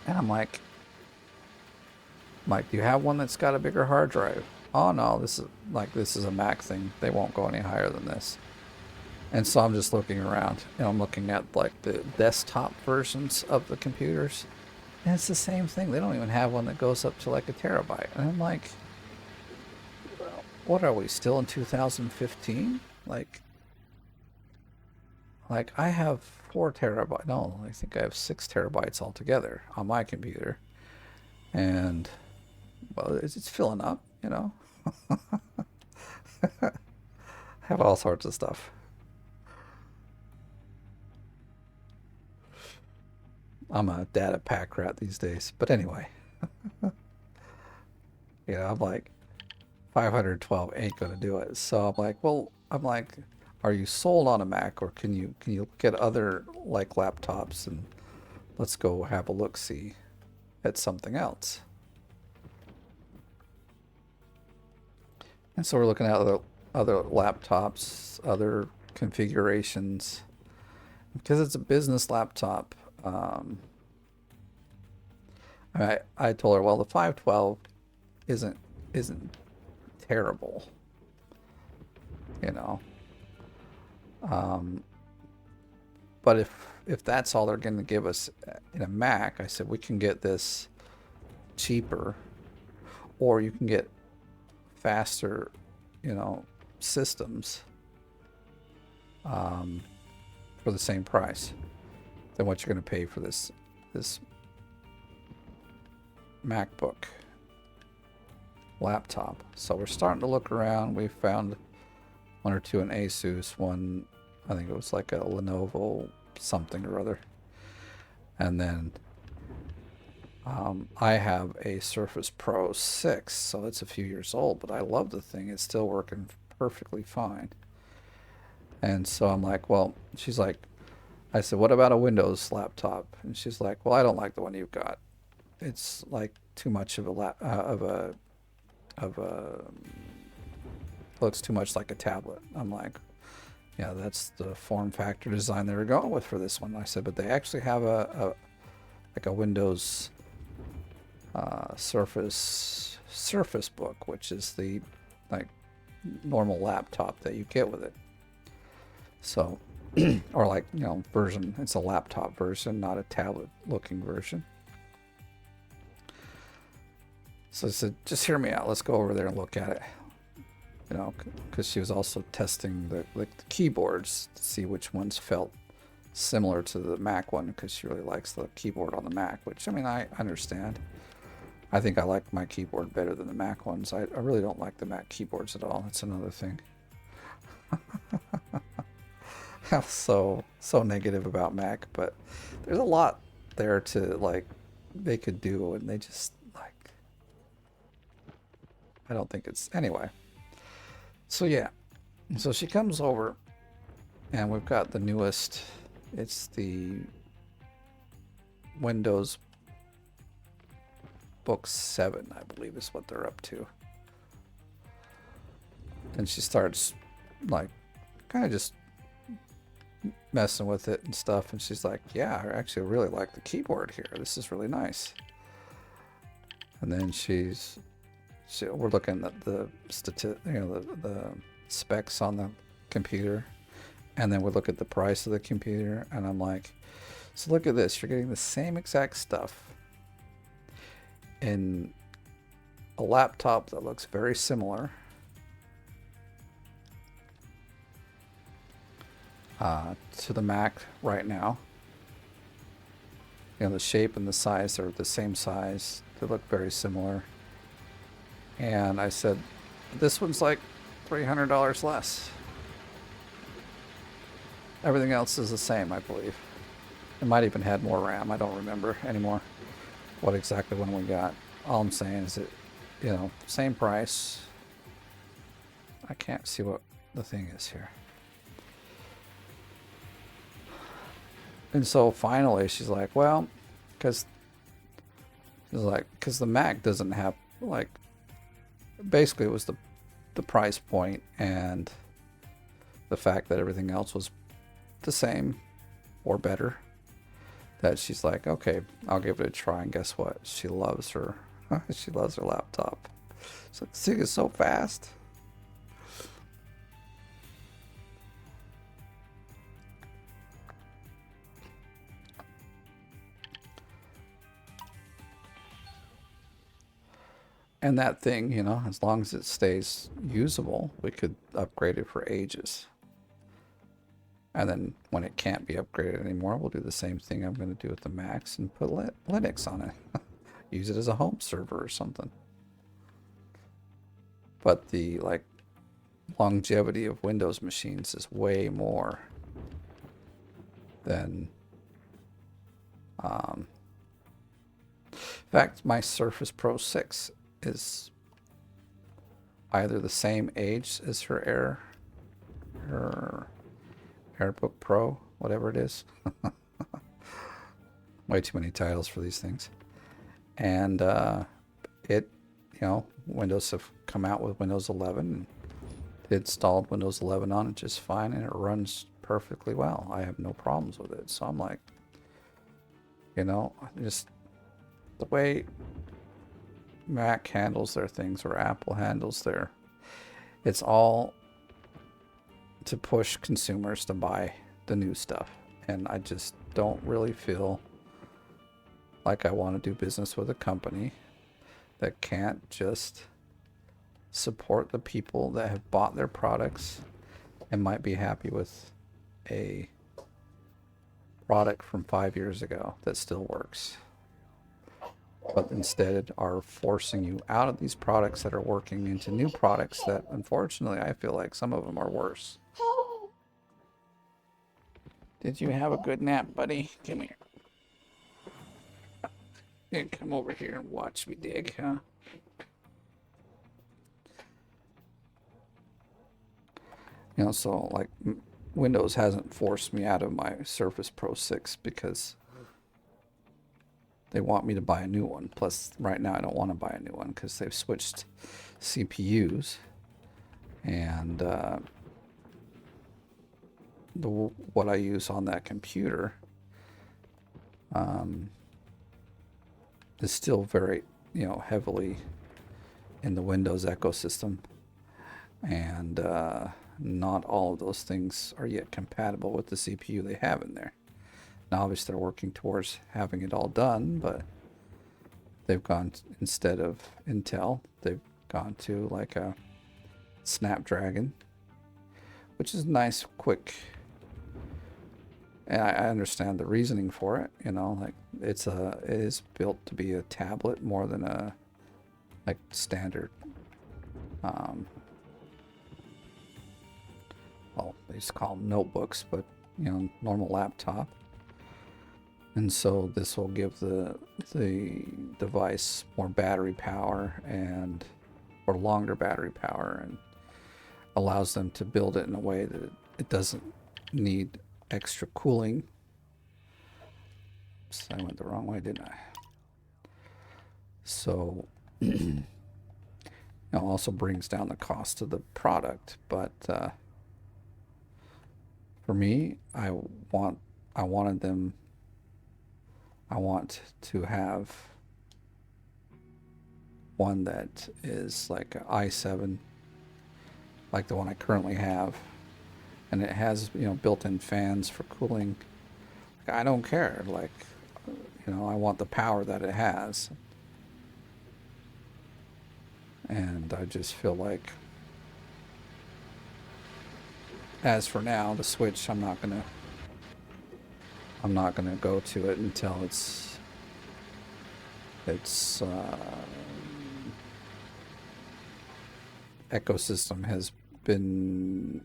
and I'm like, do you have one that's got a bigger hard drive? Oh no, this is a Mac thing. They won't go any higher than this. And so I'm just looking around, and I'm looking at like the desktop versions of the computers, and it's the same thing. They don't even have one that goes up to like a terabyte. And I'm like, what are we still in 2015? Like I have 4 terabytes. No, I think I have 6 terabytes altogether on my computer, and well, it's filling up. I have all sorts of stuff. I'm a data pack rat these days. But anyway, I'm like, 512 ain't gonna do it. So I'm like, are you sold on a Mac, or can you get other like laptops, and let's go have a look-see at something else. And so we're looking at other laptops, other configurations, because it's a business laptop. I told her, well, the 512 isn't terrible, but if that's all they're going to give us in a Mac, I said we can get this cheaper, or you can get faster, systems for the same price than what you're going to pay for this MacBook laptop. So we're starting to look around. We found one or two in Asus, one I think it was like a Lenovo something or other, and then I have a Surface Pro 6, so it's a few years old, but I love the thing. It's still working perfectly fine. And so I'm like, well, she's like, I said, what about a Windows laptop? And she's like, well, I don't like the one you've got. It's like too much of a looks too much like a tablet. I'm like, yeah, that's the form factor design they were going with for this one. I said, but they actually have a Windows Surface Book, which is the like normal laptop that you get with it. So, or like, version. It's a laptop version, not a tablet looking version. So I said, just hear me out. Let's go over there and look at it. Because she was also testing the keyboards to see which ones felt similar to the Mac one, because she really likes the keyboard on the Mac, which, I mean, I understand. I think I like my keyboard better than the Mac ones. I really don't like the Mac keyboards at all. That's another thing. I'm so negative about Mac, but there's a lot there to like they could do, and they just like I don't think it's anyway. So yeah, so she comes over, and we've got the newest. It's the Windows Book 7, I believe, is what they're up to. And she starts like kind of just messing with it and stuff, and she's like, yeah, I actually really like the keyboard here. This is really nice. And then we're looking at the the specs on the computer, and then we look at the price of the computer, and I'm like, so look at this, you're getting the same exact stuff in a laptop that looks very similar to the Mac right now. You know, the shape and the size are the same size. They look very similar. And I said, this one's like $300 less. Everything else is the same, I believe. It might even had more RAM. I don't remember anymore what exactly one we got. All I'm saying is that, you know, same price. I can't see what the thing is here. And so finally she's like, well, because the Mac doesn't have, like, basically it was the price point and the fact that everything else was the same or better, that she's like, okay, I'll give it a try. And guess what? She loves her laptop. So this thing is so fast. And that thing, you know, as long as it stays usable, we could upgrade it for ages. And then when it can't be upgraded anymore, we'll do the same thing I'm going to do with the Macs and put Linux on it. Use it as a home server or something. But the like longevity of Windows machines is way more than in fact, my Surface Pro 6 is either the same age as her AirBook Pro, whatever it is. Way too many titles for these things. And it, you know, Windows have come out with Windows 11. And it installed Windows 11 on it just fine, and it runs perfectly well. I have no problems with it. So I'm like, you know, just the way Mac handles their things or Apple handles their, it's all to push consumers to buy the new stuff. And I just don't really feel like I want to do business with a company that can't just support the people that have bought their products and might be happy with a product from 5 years ago that still works, but instead are forcing you out of these products that are working into new products that, unfortunately, I feel like some of them are worse. Did you have a good nap, buddy? Come here. You come over here and watch me dig, huh? You know, so like Windows hasn't forced me out of my Surface Pro 6 because they want me to buy a new one. Plus, right now I don't want to buy a new one because they've switched CPUs, and what I use on that computer is still very, you know, heavily in the Windows ecosystem, and not all of those things are yet compatible with the CPU they have in there. Now, obviously, they're working towards having it all done, but they've gone, instead of Intel, they've gone to like a Snapdragon, which is nice, quick. And I understand the reasoning for it, you know, like it is built to be a tablet more than a like standard, well, they used to call them notebooks, but normal laptop. And so this will give the device more battery power or longer battery power, and allows them to build it in a way that it doesn't need extra cooling. So I went the wrong way, didn't I? So also brings down the cost of the product. But for me, I want to have one that is like an i7, like the one I currently have, and it has built-in fans for cooling. I don't care. Like, I want the power that it has, and I just feel like, as for now, the Switch, I'm not gonna go to it until its ecosystem has been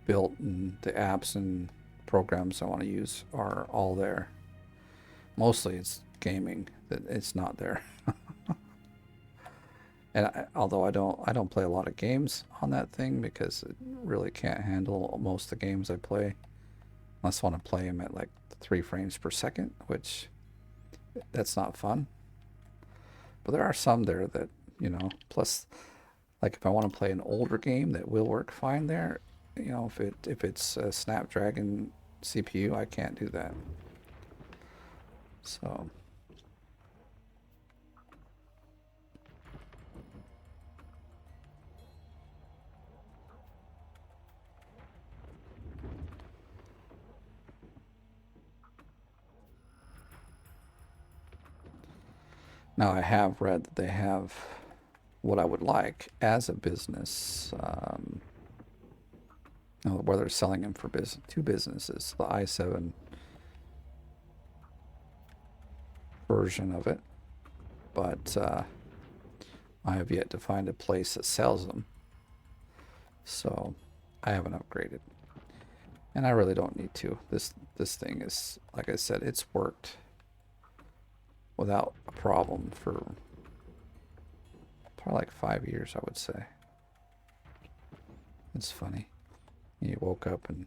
built, and the apps and programs I want to use are all there. Mostly it's gaming that it's not there. And although I don't play a lot of games on that thing, because it really can't handle most of the games I play, unless I want to play them at like 3 frames per second, which that's not fun. But there are some there that, plus, like if I want to play an older game that will work fine there, if it's a Snapdragon CPU, I can't do that. So now I have read that they have what I would like as a business, where they're selling them for two businesses, the i7 version of it, but I have yet to find a place that sells them, so I haven't upgraded, and I really don't need to. This thing is, like I said, it's worked without a problem for probably like 5 years, I would say. It's funny. He woke up and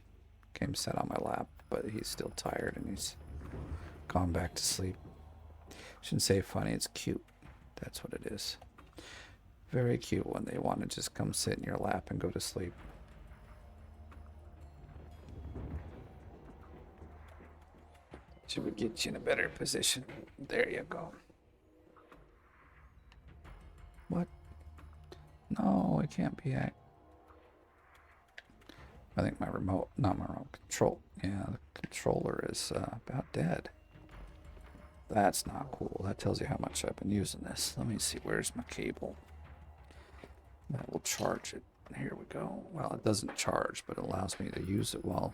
came sat on my lap, but he's still tired and he's gone back to sleep. Shouldn't say funny, it's cute. That's what it is. Very cute when they want to just come sit in your lap and go to sleep. Should we get you in a better position? There you go. What? No, it can't be. I think my remote, not my remote control. Yeah, the controller is about dead. That's not cool. That tells you how much I've been using this. Let me see. Where's my cable? That will charge it. Here we go. Well, it doesn't charge, but it allows me to use it well.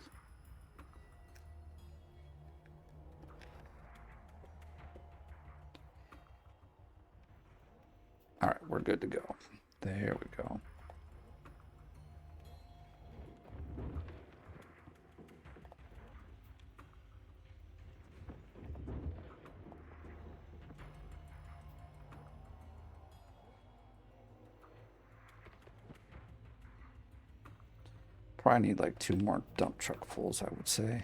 All right, we're good to go. There we go. Probably need like 2 more dump truck fulls, I would say.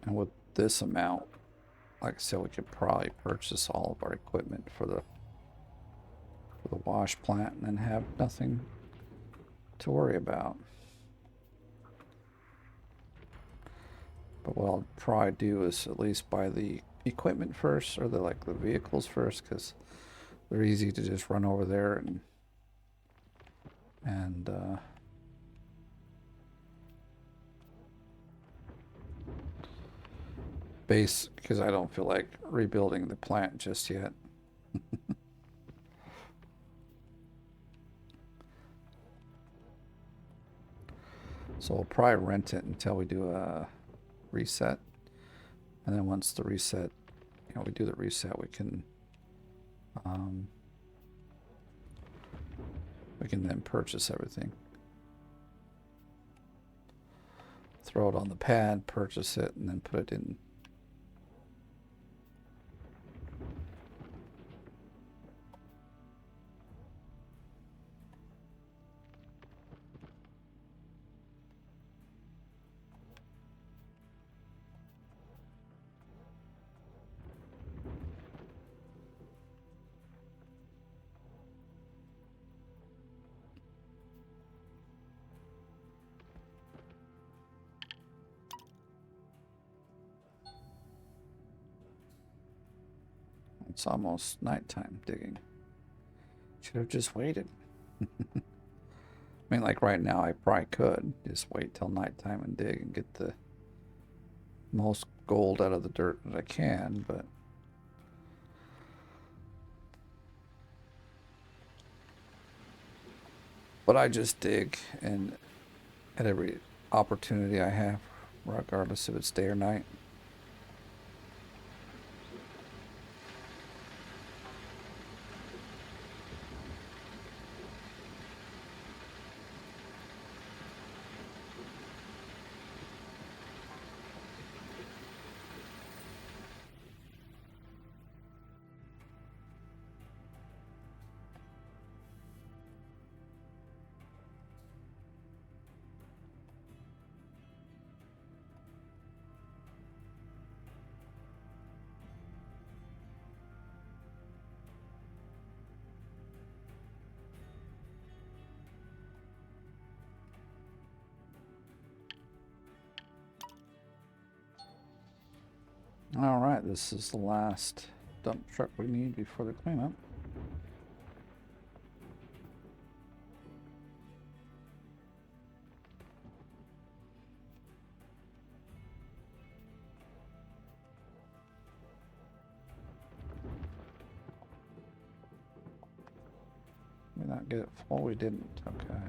And with this amount, like I said, we could probably purchase all of our equipment for the wash plant and then have nothing to worry about. But what I'll probably do is at least buy the equipment first, or the vehicles first, because they're easy to just run over there and base because I don't feel like rebuilding the plant just yet. So we'll probably rent it until we do a reset. And then once the reset, we do the reset, we can then purchase everything. Throw it on the pad, purchase it, and then put it in. It's almost nighttime digging. Should have just waited. I mean, like right now, I probably could just wait till nighttime and dig and get the most gold out of the dirt that I can, but I just dig, and at every opportunity I have, regardless if it's day or night. All right, this is the last dump truck we need before the cleanup. Did we not get it full? We didn't. Okay.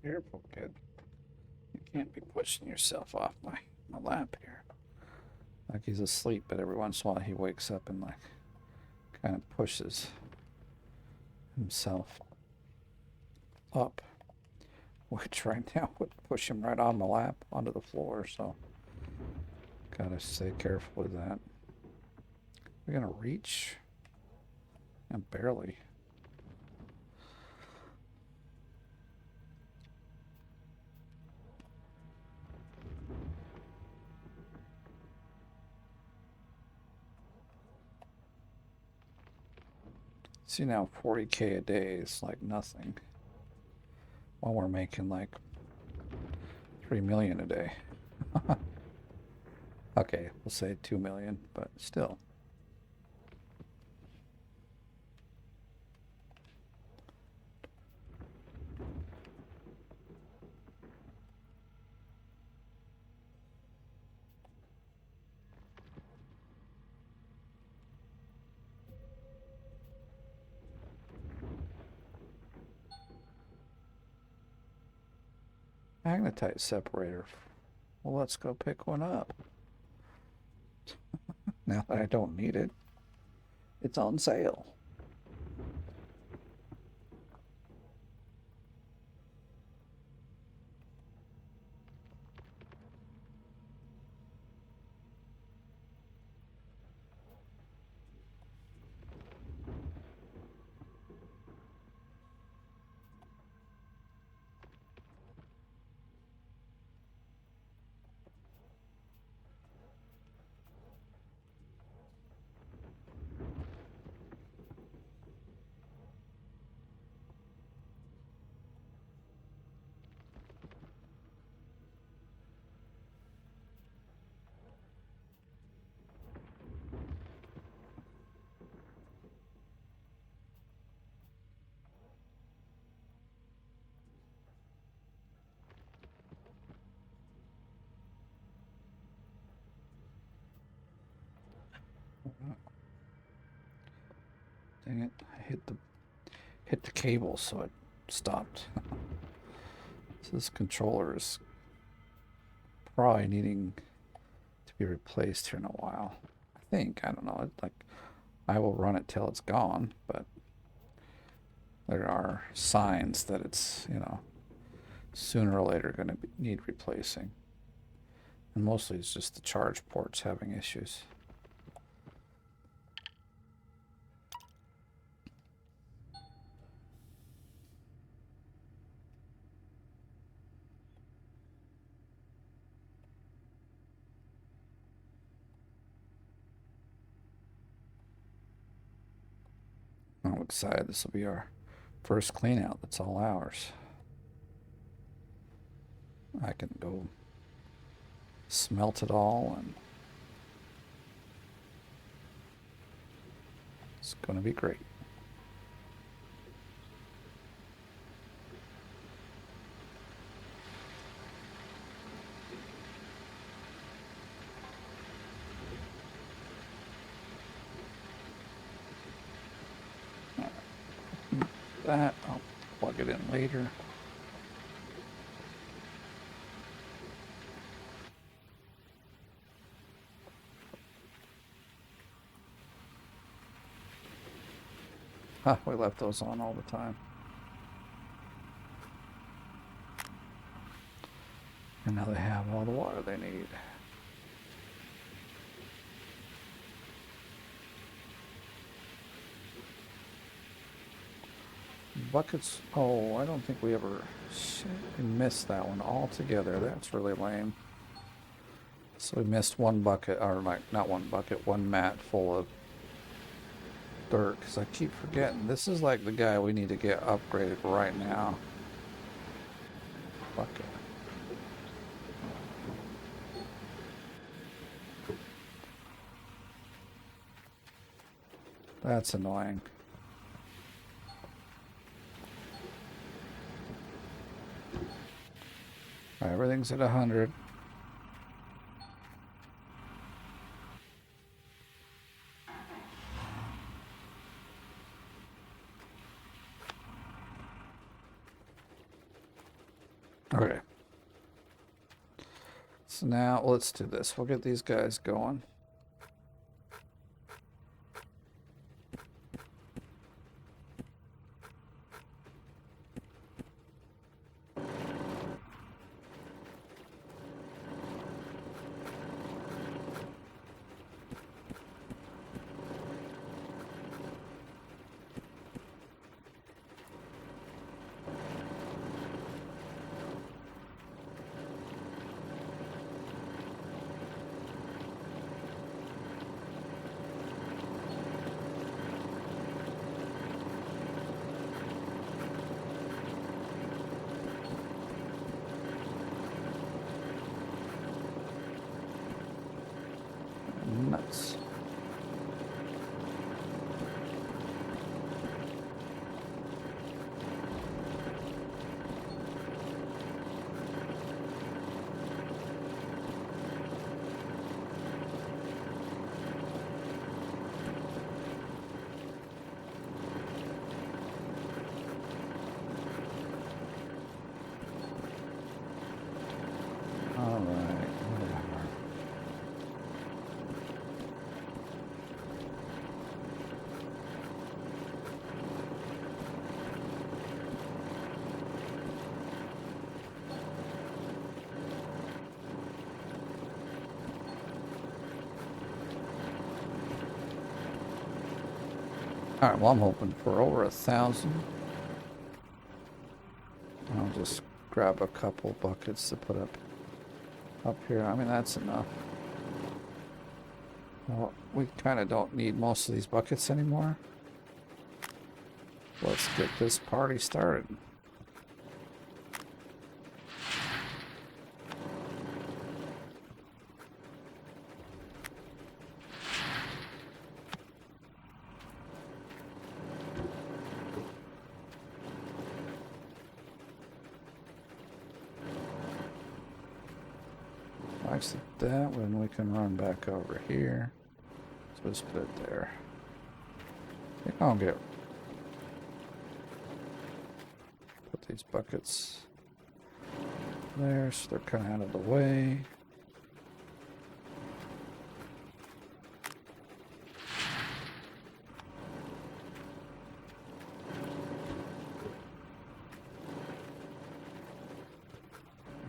Careful, kid. You can't be pushing yourself off my lap here. Like he's asleep, but every once in a while he wakes up and like kind of pushes himself up, which right now would push him right on my lap onto the floor, so gotta stay careful with that. We're gonna reach? And barely. See now, 40K a day is like nothing, while we're making like 3 million a day. Okay, we'll say 2 million, but still. Magnetite separator. Well, let's go pick one up. Now that I don't need it, it's on sale. Dang it! I hit the cable, so it stopped. So this controller is probably needing to be replaced here in a while. I think. I don't know. Like, I will run it till it's gone, but there are signs that it's, sooner or later going to need replacing. And mostly it's just the charge ports having issues. I'm excited. This will be our first clean out. That's all ours. I can go smelt it all, and it's going to be great. That I'll plug it in later. We left those on all the time. And now they have all the water they need. Buckets. Oh, I don't think we ever... Shit, we missed that one altogether. That's really lame. So we missed one bucket, or like, not one bucket, one mat full of dirt, because I keep forgetting. This is like the guy we need to get upgraded right now. Bucket. That's annoying. Alright, everything's at 100. Okay. So now let's do this. We'll get these guys going. Nuts. All right, whatever. All right, well, I'm hoping for over 1,000. I'll just grab a couple buckets to put up here. I mean, that's enough. Well, we kind of don't need most of these buckets anymore. Let's get this party started. Exit that one, we can run back over here. So just put it there. I'll get put these buckets there so they're kind of out of the way.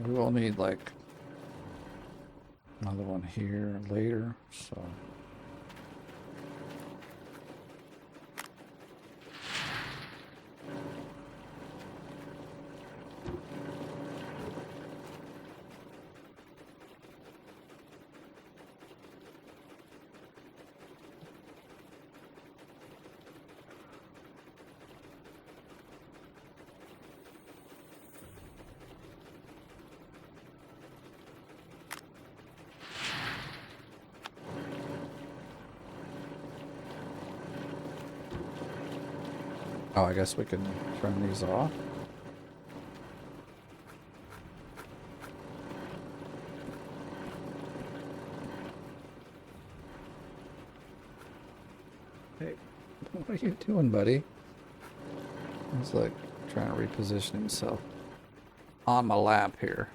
We will need like another one here later, so. Oh, I guess we can turn these off. Hey, what are you doing, buddy? He's like trying to reposition himself on my lap here.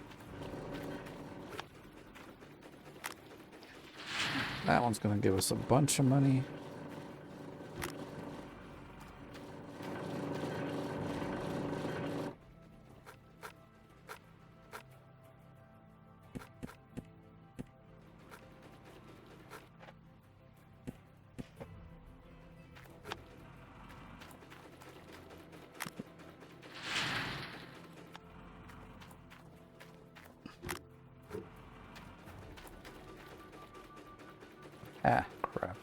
That one's gonna give us a bunch of money. Ah, crap.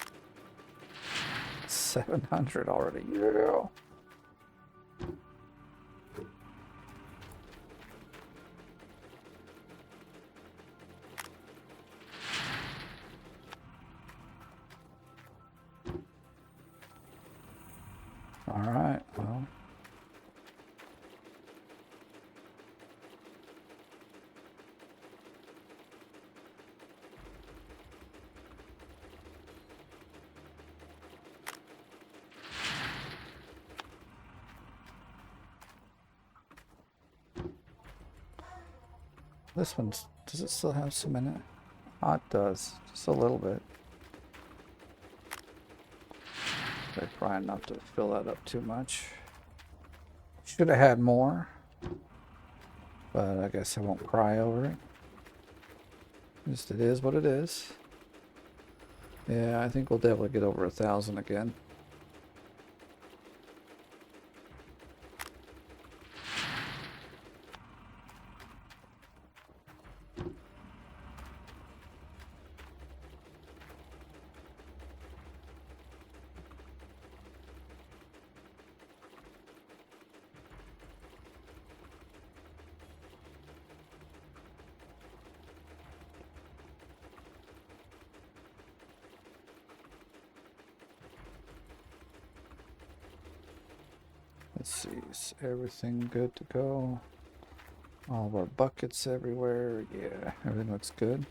700 already. Yeah. All right, well. This one's, does it still have some in it? Oh, it does. Just a little bit. They're probably not to fill that up too much. Should have had more. But I guess I won't cry over it. Just it is what it is. Yeah, I think we'll definitely get over 1,000 again. Let's see, is everything good to go? All of our buckets everywhere. Yeah, everything looks good.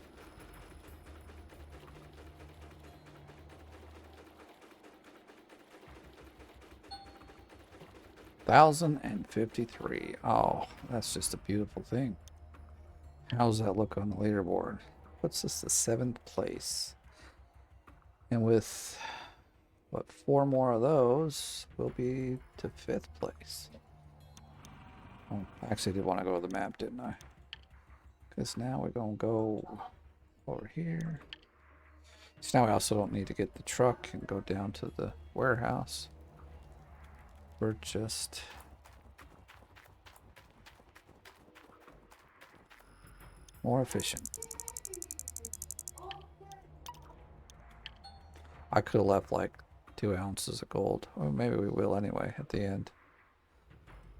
$1,053. Oh, that's just a beautiful thing. How's that look on the leaderboard? Puts us to 7th place. And with, what, 4 more of those, we'll be to 5th place. Oh, I actually did want to go to the map, didn't I? Because now we're going to go over here. So now we also don't need to get the truck and go down to the warehouse. We're just more efficient. I could have left like 2 ounces of gold. Or maybe we will anyway at the end.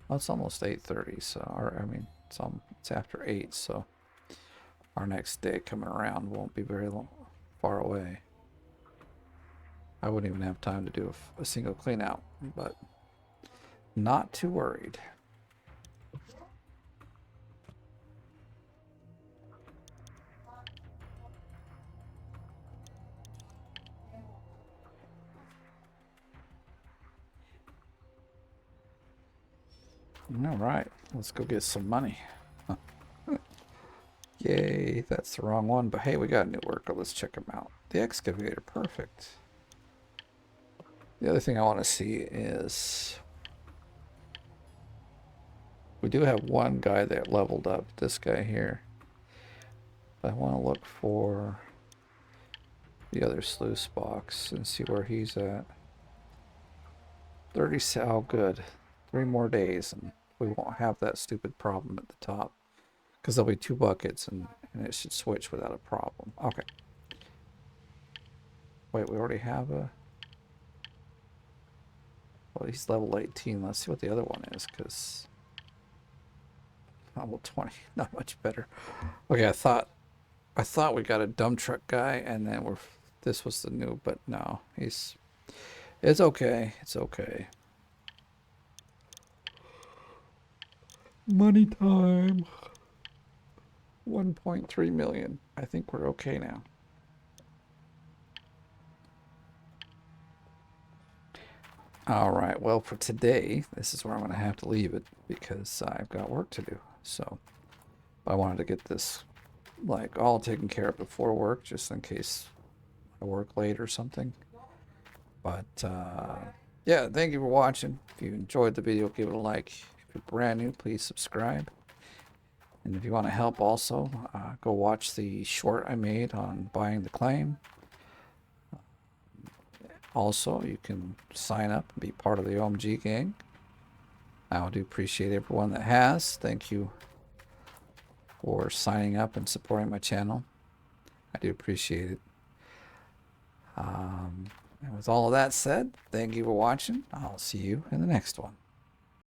Well, it's almost 8:30, so it's after 8, so our next day coming around won't be very far away. I wouldn't even have time to do a single clean out, but not too worried. All right, let's go get some money. Yay, that's the wrong one, but hey, we got a new worker. Let's check him out. The excavator, perfect. The other thing I want to see is we do have one guy that leveled up, this guy here. I want to look for the other sluice box and see where he's at. 30, oh good. 3 more days and we won't have that stupid problem at the top. Because there'll be 2 buckets and it should switch without a problem. Okay. Wait, we already have a... Well, he's level 18. Let's see what the other one is, because... Level 20. Not much better. Okay, I thought we got a dump truck guy and then this was the new, but no. It's okay. It's okay. Money time. 1.3 million. I think we're okay now. All right, well, for today, this is where I'm going to have to leave it because I've got work to do. So I wanted to get this like all taken care of before work, just in case I work late or something. But yeah, thank you for watching. If you enjoyed the video, give it a like. If you're brand new, please subscribe. And if you want to help also, go watch the short I made on buying the claim. Also, you can sign up and be part of the OMG gang. I do appreciate everyone that has. Thank you for signing up and supporting my channel. I do appreciate it. And with all of that said, thank you for watching. I'll see you in the next one.